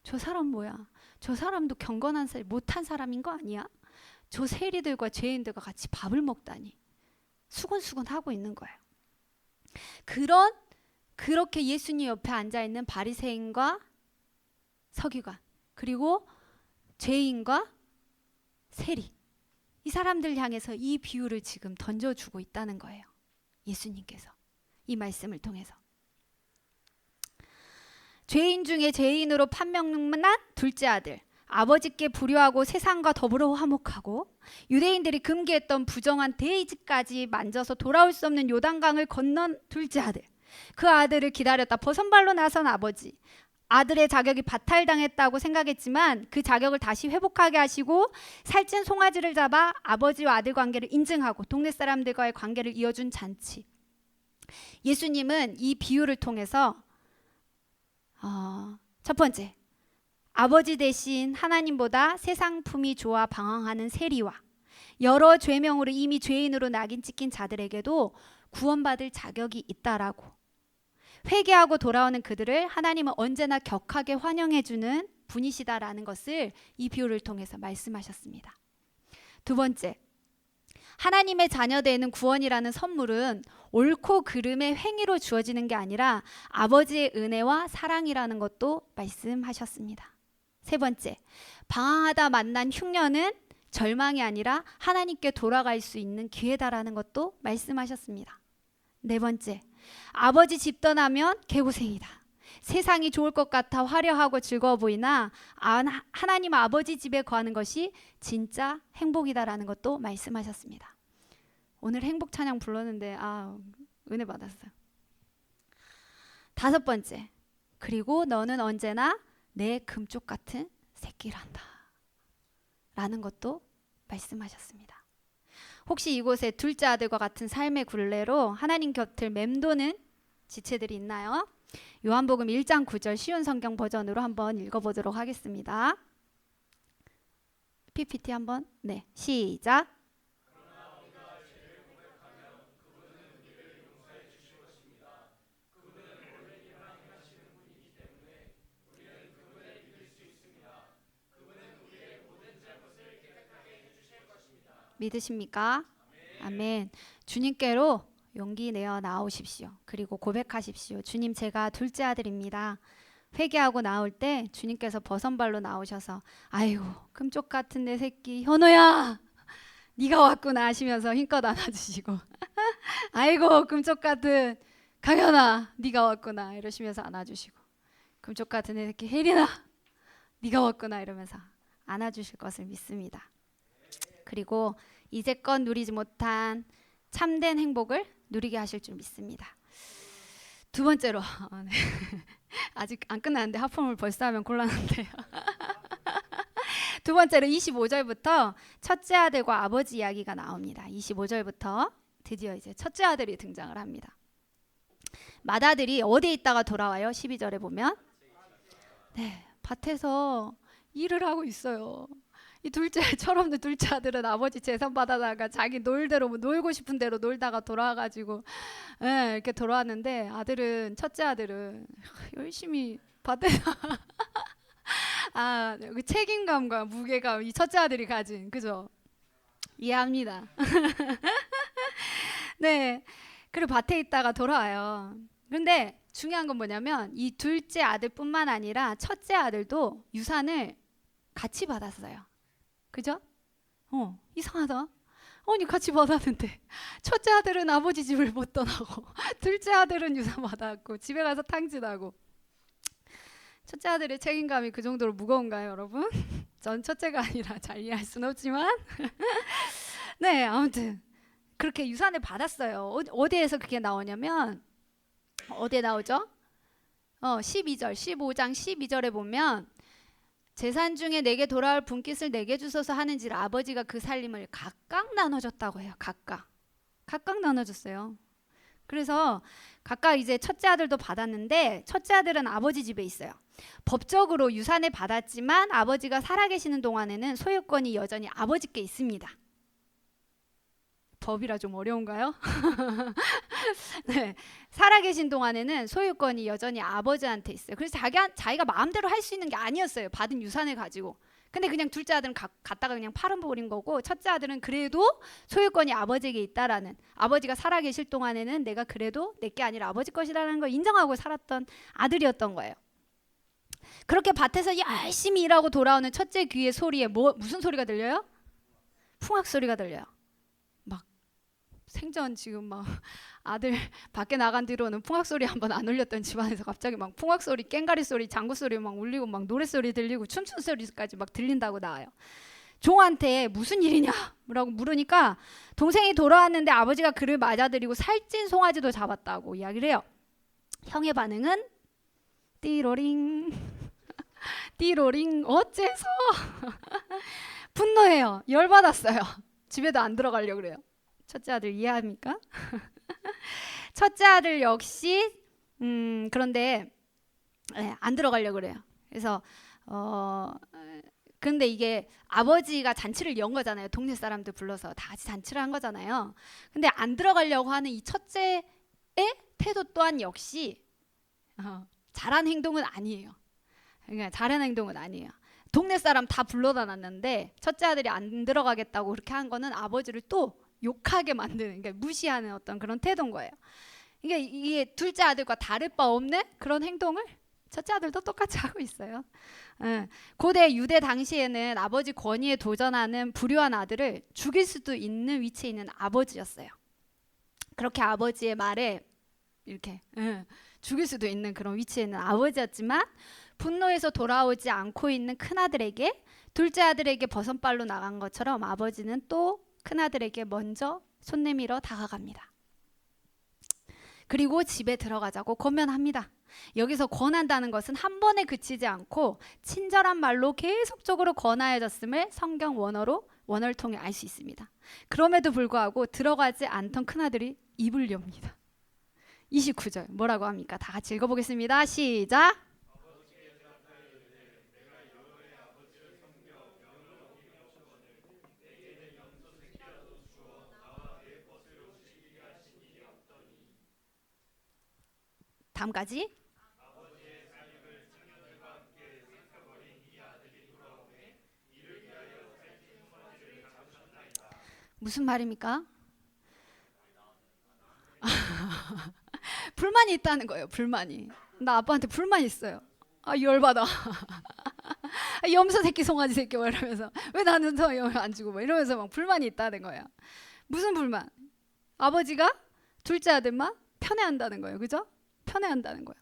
저 사람 뭐야? 저 사람도 경건한 사람, 못한 사람인 거 아니야? 저 세리들과 죄인들과 같이 밥을 먹다니 수근수근 하고 있는 거예요. 그렇게 예수님 옆에 앉아 있는 바리새인과 서기관, 그리고 죄인과 세리, 이 사람들 향해서 이 비유를 지금 던져주고 있다는 거예요. 예수님께서 이 말씀을 통해서. 죄인 중에 죄인으로 판명난 둘째 아들, 아버지께 불효하고 세상과 더불어 화목하고 유대인들이 금기했던 부정한 대의지까지 만져서 돌아올 수 없는 요단강을 건넌 둘째 아들, 그 아들을 기다렸다 버선발로 나선 아버지, 아들의 자격이 바탈당했다고 생각했지만 그 자격을 다시 회복하게 하시고 살찐 송아지를 잡아 아버지와 아들 관계를 인증하고 동네 사람들과의 관계를 이어준 잔치. 예수님은 이 비유를 통해서 첫 번째, 아버지 대신 하나님보다 세상 품이 좋아 방황하는 세리와 여러 죄명으로 이미 죄인으로 낙인 찍힌 자들에게도 구원받을 자격이 있다라고, 회개하고 돌아오는 그들을 하나님은 언제나 격하게 환영해주는 분이시다라는 것을 이 비유를 통해서 말씀하셨습니다. 두 번째, 하나님의 자녀되는 구원이라는 선물은 옳고 그름의 행위로 주어지는 게 아니라 아버지의 은혜와 사랑이라는 것도 말씀하셨습니다. 세 번째, 방황하다 만난 흉년은 절망이 아니라 하나님께 돌아갈 수 있는 기회다라는 것도 말씀하셨습니다. 네 번째, 아버지 집 떠나면 개고생이다. 세상이 좋을 것 같아 화려하고 즐거워 보이나 하나님 아버지 집에 거하는 것이 진짜 행복이다라는 것도 말씀하셨습니다. 오늘 행복 찬양 불렀는데 은혜 받았어요. 다섯 번째, 그리고 너는 언제나 내 금쪽 같은 새끼란다 라는 것도 말씀하셨습니다. 혹시 이곳에 둘째 아들과 같은 삶의 굴레로 하나님 곁을 맴도는 지체들이 있나요? 요한복음 1장 9절 쉬운 성경 버전으로 한번 읽어보도록 하겠습니다. PPT 한번 시작. 믿으십니까? 아멘. 주님께로 용기 내어 나오십시오. 그리고 고백하십시오. 주님, 제가 둘째 아들입니다. 회개하고 나올 때 주님께서 버선발로 나오셔서 아이고 금쪽 같은 내 새끼 현호야 네가 왔구나 하시면서 힘껏 안아주시고 아이고 금쪽 같은 강현아 네가 왔구나 이러시면서 안아주시고, 금쪽 같은 내 새끼 혜린아 네가 왔구나 이러면서 안아주실 것을 믿습니다. 그리고 이제껏 누리지 못한 참된 행복을 누리게 하실 줄 믿습니다. 두 번째로 아직 안 끝났는데 하품을 벌써 하면 곤란한데요. 두 번째로 25절부터 첫째 아들과 아버지 이야기가 나옵니다. 25절부터 드디어 이제 첫째 아들이 등장을 합니다. 맏아들이 어디에 있다가 돌아와요? 12절에 보면 밭에서 일을 하고 있어요. 이 둘째 철없는 둘째 아들은 아버지 재산 받아다가 자기 놀대로 놀고 싶은 대로 놀다가 돌아와가지고 이렇게 돌아왔는데 첫째 아들은 열심히 밭에서 그 책임감과 무게감 이 첫째 아들이 가진, 그죠? 이해합니다. 그리고 밭에 있다가 돌아와요. 그런데 중요한 건 뭐냐면 이 둘째 아들뿐만 아니라 첫째 아들도 유산을 같이 받았어요. 그죠? 이상하다. 아니 같이 받았는데 첫째 아들은 아버지 집을 못 떠나고 둘째 아들은 유산 받았고 집에 가서 탕진하고. 첫째 아들의 책임감이 그 정도로 무거운가요, 여러분? 전 첫째가 아니라 잘 이해할 수는 없지만 아무튼 그렇게 유산을 받았어요. 어디에서 그게 나오냐면 어디에 나오죠? 12절 15장 12절에 보면 재산 중에 내게 돌아올 분깃을 내게 주소서 하는지라 아버지가 그 살림을 각각 나눠줬다고 해요. 각각 나눠줬어요. 그래서 각각 이제 첫째 아들도 받았는데 첫째 아들은 아버지 집에 있어요. 법적으로 유산을 받았지만 아버지가 살아계시는 동안에는 소유권이 여전히 아버지께 있습니다. 법이라 좀 어려운가요? 살아계신 동안에는 소유권이 여전히 아버지한테 있어요. 그래서 자기가 마음대로 할 수 있는 게 아니었어요. 받은 유산을 가지고. 근데 그냥 둘째 아들은 갖다가 그냥 팔아버린 거고, 첫째 아들은 그래도 소유권이 아버지에게 있다라는, 아버지가 살아계실 동안에는 내가 그래도 내게 아니라 아버지 것이라는 걸 인정하고 살았던 아들이었던 거예요. 그렇게 밭에서 열심히 일하고 돌아오는 첫째 귀의 소리에 무슨 소리가 들려요? 풍악 소리가 들려요. 생전 지금 막 아들 밖에 나간 뒤로는 풍악 소리 한번 안 울렸던 집안에서 갑자기 막 풍악 소리, 꽹가리 소리, 장구 소리 막 울리고 막 노래 소리 들리고 춤추는 소리까지 막 들린다고 나와요. 종한테 무슨 일이냐라고 물으니까 동생이 돌아왔는데 아버지가 그를 맞아들이고 살찐 송아지도 잡았다고 이야기를 해요. 형의 반응은 띠로링 띠로링 어째서 분노해요. 열받았어요. 집에도 안 들어가려고 그래요. 첫째 아들 이해합니까? 첫째 아들 역시 그런데 안 들어가려고 그래요. 그래서 근데 이게 아버지가 잔치를 연 거잖아요. 동네 사람들 불러서 다 같이 잔치를 한 거잖아요. 근데 안 들어가려고 하는 이 첫째의 태도 또한 역시 잘한 행동은 아니에요. 그러니까 잘한 행동은 아니에요. 동네 사람 다 불러다 놨는데 첫째 아들이 안 들어가겠다고 그렇게 한 거는 아버지를 또 욕하게 만드는, 그러니까 무시하는 어떤 그런 태도인 거예요. 이게 둘째 아들과 다를 바 없는 그런 행동을 첫째 아들도 똑같이 하고 있어요. 고대 유대 당시에는 아버지 권위에 도전하는 불효한 아들을 죽일 수도 있는 위치에 있는 아버지였어요. 그렇게 아버지의 말에 이렇게 죽일 수도 있는 그런 위치에 있는 아버지였지만 분노에서 돌아오지 않고 있는 큰아들에게, 둘째 아들에게 버선발로 나간 것처럼 아버지는 또 큰아들에게 먼저 손 내밀어 다가갑니다. 그리고 집에 들어가자고 권면합니다. 여기서 권한다는 것은 한 번에 그치지 않고 친절한 말로 계속적으로 권하여졌음을 성경 원어를 통해 알 수 있습니다. 그럼에도 불구하고 들어가지 않던 큰아들이 입을 엽니다. 29절 뭐라고 합니까? 다 같이 읽어보겠습니다. 시작. 다음까지. 무슨 말입니까? 불만이 있다는 거예요. 불만이. 나 아빠한테 불만 있어요. 아 열받아. 염소 새끼 송아지 새끼 뭐 이러면서 왜 나는 더 안 주고 뭐 이러면서 막 불만이 있다는 거야. 무슨 불만? 아버지가 둘째 아들만 편애한다는 거예요. 그죠? 편애한다는 거예요.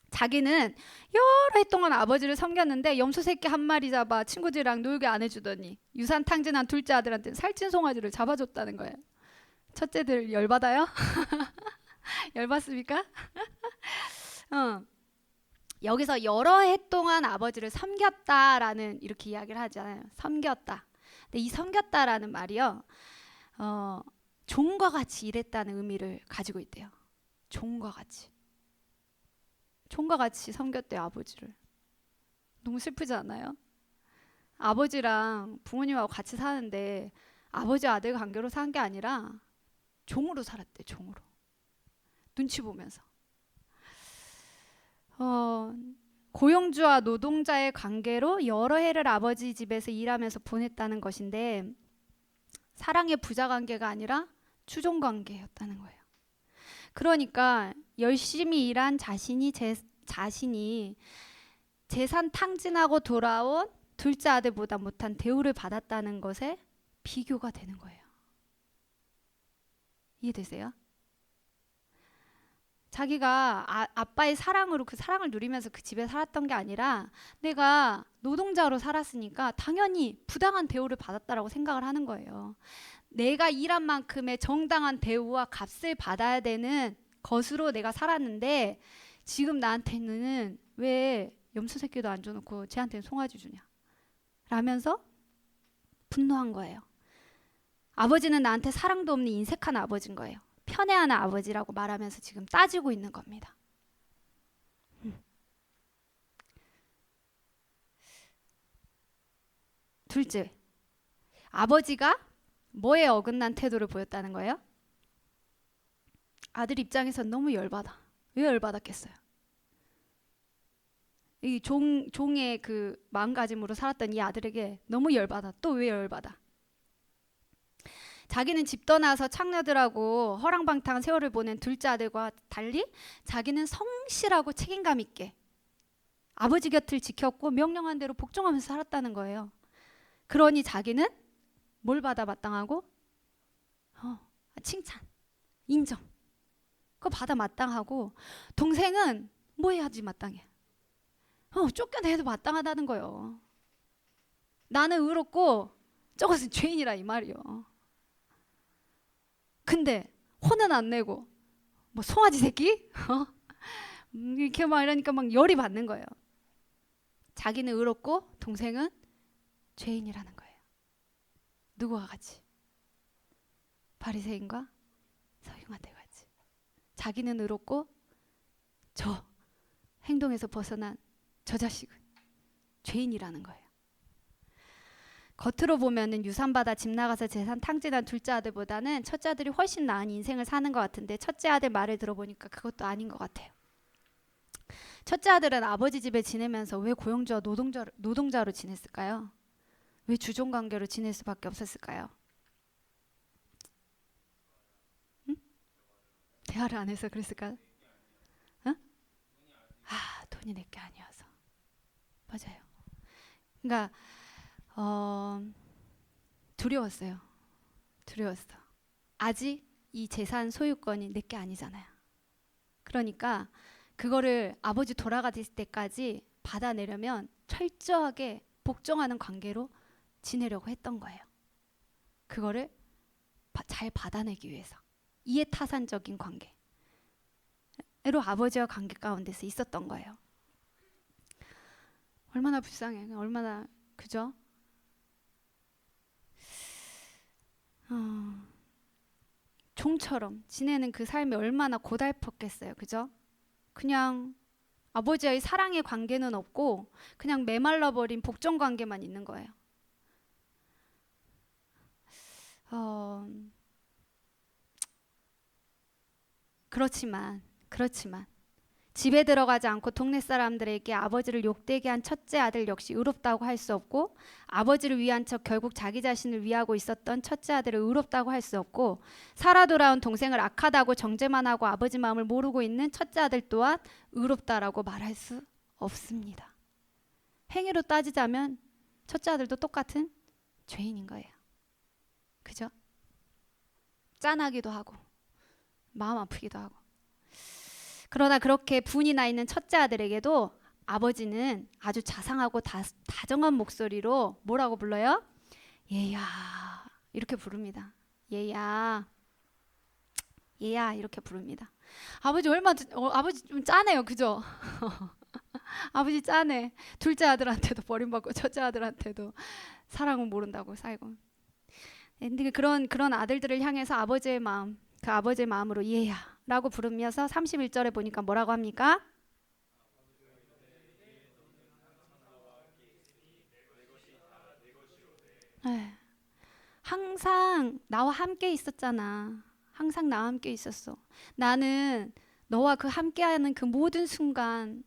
자기는 여러 해 동안 아버지를 섬겼는데 염소 새끼 한 마리 잡아 친구들이랑 놀게 안 해주더니 유산 탕진한 둘째 아들한테 살찐 송아지를 잡아줬다는 거예요. 첫째들 열받아요? 열받습니까? 여기서 여러 해 동안 아버지를 섬겼다라는 이렇게 이야기를 하잖아요. 섬겼다. 근데 이 섬겼다라는 말이요, 종과 같이 일했다는 의미를 가지고 있대요. 종과 같이. 종과 같이 섬겼대요, 아버지를. 너무 슬프지 않아요? 아버지랑 부모님하고 같이 사는데 아버지 아들 관계로 산 게 아니라 종으로 살았대, 종으로. 눈치 보면서. 고용주와 노동자의 관계로 여러 해를 아버지 집에서 일하면서 보냈다는 것인데 사랑의 부자 관계가 아니라 추종 관계였다는 거예요. 그러니까 열심히 일한 자신이 재산 탕진하고 돌아온 둘째 아들보다 못한 대우를 받았다는 것에 비교가 되는 거예요. 이해되세요? 자기가 아빠의 사랑으로 그 사랑을 누리면서 그 집에 살았던 게 아니라 내가 노동자로 살았으니까 당연히 부당한 대우를 받았다라고 생각을 하는 거예요. 내가 일한 만큼의 정당한 대우와 값을 받아야 되는 것으로 내가 살았는데 지금 나한테는 왜 염소 새끼도 안 줘놓고 쟤한테는 송아지 주냐 라면서 분노한 거예요. 아버지는 나한테 사랑도 없는 인색한 아버지인 거예요. 편애하는 아버지라고 말하면서 지금 따지고 있는 겁니다. 둘째, 아버지가 뭐에 어긋난 태도를 보였다는 거예요? 아들 입장에서 너무 열받아. 왜 열받았겠어요? 이 종의 그 마음가짐으로 살았던 이 아들에게 너무 열받아. 또 왜 열받아? 자기는 집 떠나서 창녀들하고 허랑방탕한 세월을 보낸 둘째 아들과 달리 자기는 성실하고 책임감 있게 아버지 곁을 지켰고 명령한 대로 복종하면서 살았다는 거예요. 그러니 자기는 뭘 받아 마땅하고? 칭찬, 인정. 그거 받아 마땅하고 동생은 뭐 해야지 마땅해? 쫓겨내도 마땅하다는 거예요. 나는 의롭고 저것은 죄인이라 이 말이요. 근데 혼은 안 내고 뭐 송아지 새끼? 이렇게 막 이러니까 막 열이 받는 거예요. 자기는 의롭고 동생은 죄인이라는 거예요. 누구와 같이? 바리새인과 서기관들 같이. 자기는 의롭고 저 행동에서 벗어난 저 자식은 죄인이라는 거예요. 겉으로 보면은 유산받아 집 나가서 재산 탕진한 둘째 아들보다는 첫째 아들이 훨씬 나은 인생을 사는 것 같은데 첫째 아들 말을 들어보니까 그것도 아닌 것 같아요. 첫째 아들은 아버지 집에 지내면서 왜 고용주와 노동자로 지냈을까요? 왜 주종관계로 지낼 수밖에 없었을까요? 응? 대화를 안 해서 그랬을까요? 응? 돈이 내게 아니어서. 맞아요. 그러니까 두려웠어요. 두려웠어. 아직 이 재산 소유권이 내게 아니잖아요. 그러니까 그거를 아버지 돌아가실 때까지 받아내려면 철저하게 복종하는 관계로 지내려고 했던 거예요. 그거를 잘 받아내기 위해서 이해타산적인 관계로 아버지와 관계 가운데서 있었던 거예요. 얼마나 불쌍해. 얼마나 그죠? 종처럼 지내는 그 삶이 얼마나 고달팠겠어요. 그죠? 그냥 아버지와의 사랑의 관계는 없고 그냥 메말라버린 복종 관계만 있는 거예요. 그렇지만 집에 들어가지 않고 동네 사람들에게 아버지를 욕되게 한 첫째 아들 역시 의롭다고 할 수 없고 아버지를 위한 척 결국 자기 자신을 위하고 있었던 첫째 아들을 의롭다고 할 수 없고 살아 돌아온 동생을 악하다고 정죄만 하고 아버지 마음을 모르고 있는 첫째 아들 또한 의롭다라고 말할 수 없습니다. 행위로 따지자면 첫째 아들도 똑같은 죄인인 거예요. 그죠? 짠하기도 하고 마음 아프기도 하고. 그러나 그렇게 분이 나 있는 첫째 아들에게도 아버지는 아주 자상하고 다정한 목소리로 뭐라고 불러요? 얘야 이렇게 부릅니다. 얘야 이렇게 부릅니다. 아버지 아버지 좀 짠해요. 그죠? 아버지 짠해. 둘째 아들한테도 버림받고 첫째 아들한테도 사랑을 모른다고 살고. 근데 그런 아들들을 향해서 아버지의 마음, 그 아버지의 마음으로 얘야 라고 부르면서 31절에 보니까 뭐라고 합니까? 네. 항상 나와 함께 있었잖아. 항상 나와 함께 있었어. 나는 너와 그 함께하는 그 모든 순간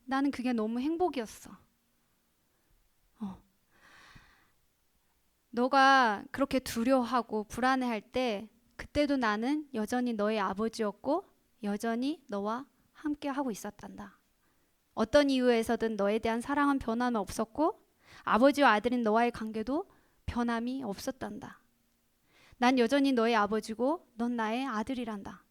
나는 그게 너무 행복이었어. 너가 그렇게 두려워하고 불안해할 때 그때도 나는 여전히 너의 아버지였고 여전히 너와 함께 하고 있었단다. 어떤 이유에서든 너에 대한 사랑은 변함이 없었고 아버지와 아들인 너와의 관계도 변함이 없었단다. 난 여전히 너의 아버지고 넌 나의 아들이란다.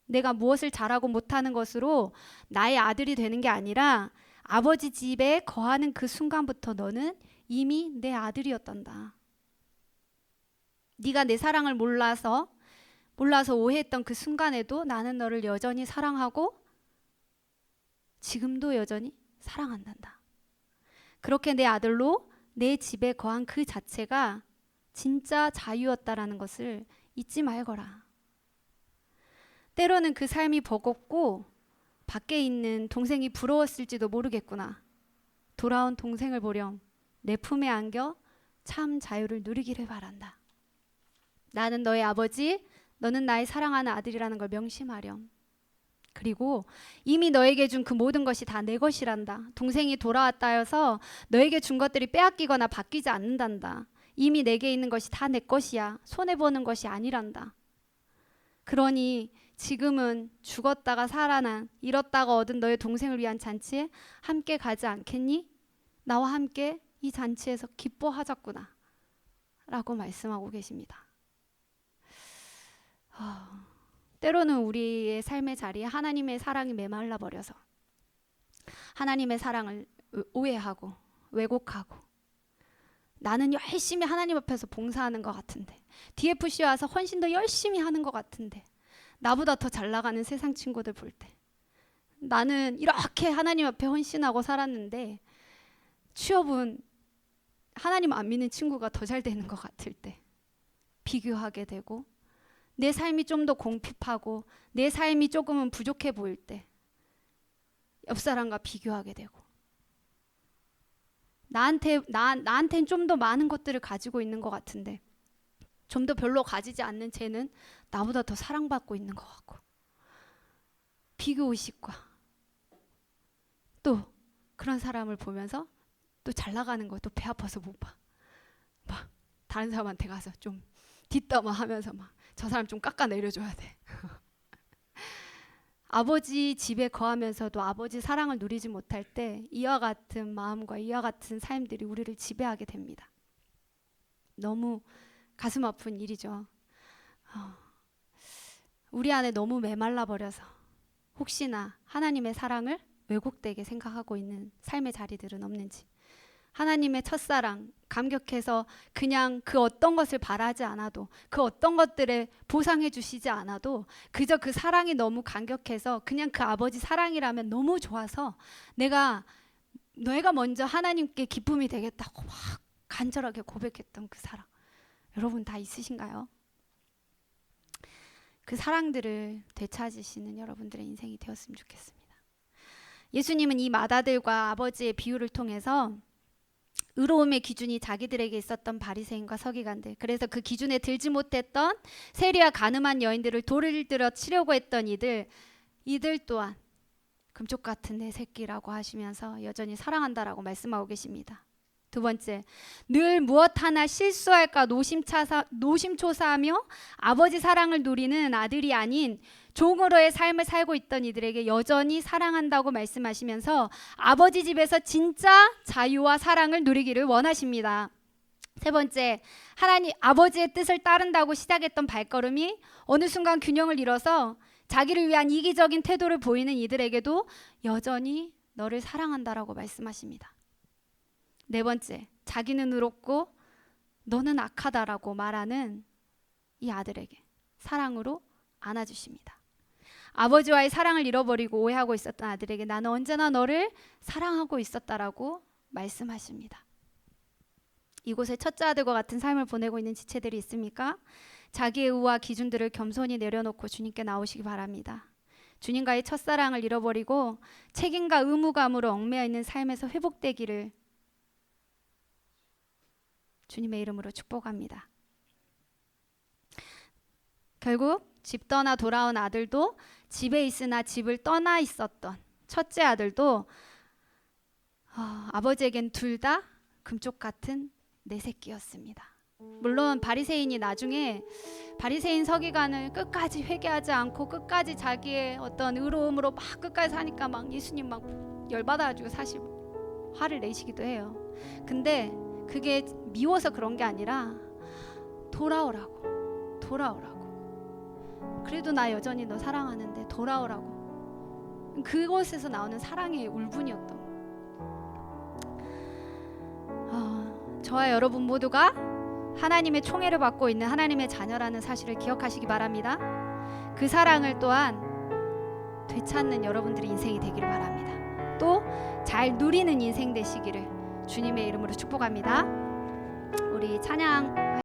내가 무엇을 잘하고 못하는 것으로 나의 아들이 되는 게 아니라 아버지 집에 거하는 그 순간부터 너는 이미 내 아들이었단다. 네가 내 사랑을 몰라서 오해했던 그 순간에도 나는 너를 여전히 사랑하고 지금도 여전히 사랑한단다. 그렇게 내 아들로 내 집에 거한 그 자체가 진짜 자유였다라는 것을 잊지 말거라. 때로는 그 삶이 버겁고 밖에 있는 동생이 부러웠을지도 모르겠구나. 돌아온 동생을 보렴 내 품에 안겨 참 자유를 누리기를 바란다. 나는 너의 아버지, 너는 나의 사랑하는 아들이라는 걸 명심하렴. 그리고 이미 너에게 준 그 모든 것이 다 내 것이란다. 동생이 돌아왔다 해서 너에게 준 것들이 빼앗기거나 바뀌지 않는단다. 이미 내게 있는 것이 다 내 것이야. 손해보는 것이 아니란다. 그러니 지금은 죽었다가 살아난 잃었다가 얻은 너의 동생을 위한 잔치에 함께 가지 않겠니? 나와 함께 이 잔치에서 기뻐하자꾸나 라고 말씀하고 계십니다. 때로는 우리의 삶의 자리에 하나님의 사랑이 메말라 버려서 하나님의 사랑을 오해하고 왜곡하고 나는 열심히 하나님 앞에서 봉사하는 것 같은데 DFC 와서 헌신도 열심히 하는 것 같은데 나보다 더 잘 나가는 세상 친구들 볼 때 나는 이렇게 하나님 앞에 헌신하고 살았는데 취업은 하나님 안 믿는 친구가 더 잘 되는 것 같을 때 비교하게 되고 내 삶이 좀 더 공핍하고 내 삶이 조금은 부족해 보일 때 옆 사람과 비교하게 되고 나한텐 좀 더 많은 것들을 가지고 있는 것 같은데 좀 더 별로 가지지 않는 쟤는 나보다 더 사랑받고 있는 것 같고, 비교의식과 또 그런 사람을 보면서 또 잘 나가는 거 또 배 아파서 못 봐. 막 다른 사람한테 가서 좀 뒷담화 하면서 막 저 사람 좀 깎아 내려줘야 돼. 아버지 집에 거하면서도 아버지 사랑을 누리지 못할 때 이와 같은 마음과 이와 같은 삶들이 우리를 지배하게 됩니다. 너무 가슴 아픈 일이죠. 우리 안에 너무 메말라 버려서 혹시나 하나님의 사랑을 왜곡되게 생각하고 있는 삶의 자리들은 없는지, 하나님의 첫사랑 감격해서 그냥 그 어떤 것을 바라지 않아도, 그 어떤 것들에 보상해 주시지 않아도 그저 그 사랑이 너무 감격해서 그냥 그 아버지 사랑이라면 너무 좋아서 내가 먼저 하나님께 기쁨이 되겠다고 막 간절하게 고백했던 그 사랑, 여러분 다 있으신가요? 그 사랑들을 되찾으시는 여러분들의 인생이 되었으면 좋겠습니다. 예수님은 이 맏아들과 아버지의 비유를 통해서 의로움의 기준이 자기들에게 있었던 바리새인과 서기관들, 그래서 그 기준에 들지 못했던 세리와 가늠한 여인들을 돌을 들어 치려고 했던 이들 또한 금쪽 같은 내 새끼라고 하시면서 여전히 사랑한다라고 말씀하고 계십니다. 두 번째, 늘 무엇 하나 실수할까 노심초사하며 아버지 사랑을 누리는 아들이 아닌 종으로의 삶을 살고 있던 이들에게 여전히 사랑한다고 말씀하시면서 아버지 집에서 진짜 자유와 사랑을 누리기를 원하십니다. 세 번째, 하나님 아버지의 뜻을 따른다고 시작했던 발걸음이 어느 순간 균형을 잃어서 자기를 위한 이기적인 태도를 보이는 이들에게도 여전히 너를 사랑한다라고 말씀하십니다. 네 번째, 자기는 의롭고 너는 악하다라고 말하는 이 아들에게 사랑으로 안아주십니다. 아버지와의 사랑을 잃어버리고 오해하고 있었던 아들에게 나는 언제나 너를 사랑하고 있었다라고 말씀하십니다. 이곳에 첫째 아들과 같은 삶을 보내고 있는 지체들이 있습니까? 자기의 의와 기준들을 겸손히 내려놓고 주님께 나오시기 바랍니다. 주님과의 첫사랑을 잃어버리고 책임과 의무감으로 얽매여 있는 삶에서 회복되기를 주님의 이름으로 축복합니다. 결국 집 떠나 돌아온 아들도 집에 있으나 집을 떠나 있었던 첫째 아들도 아버지에겐 둘 다 금쪽 같은 내 새끼였습니다. 물론 바리새인이 나중에 바리새인 서기관을 끝까지 회개하지 않고 끝까지 자기의 어떤 의로움으로 막 끝까지 사니까 막 예수님 막 열받아가지고 사실 화를 내시기도 해요. 근데 그게 미워서 그런 게 아니라 돌아오라고. 그래도 나 여전히 너 사랑하는데 돌아오라고. 그곳에서 나오는 사랑의 울분이었던 저와 여러분 모두가 하나님의 총애를 받고 있는 하나님의 자녀라는 사실을 기억하시기 바랍니다. 그 사랑을 또한 되찾는 여러분들의 인생이 되기를 바랍니다. 또 잘 누리는 인생 되시기를 주님의 이름으로 축복합니다. 우리 찬양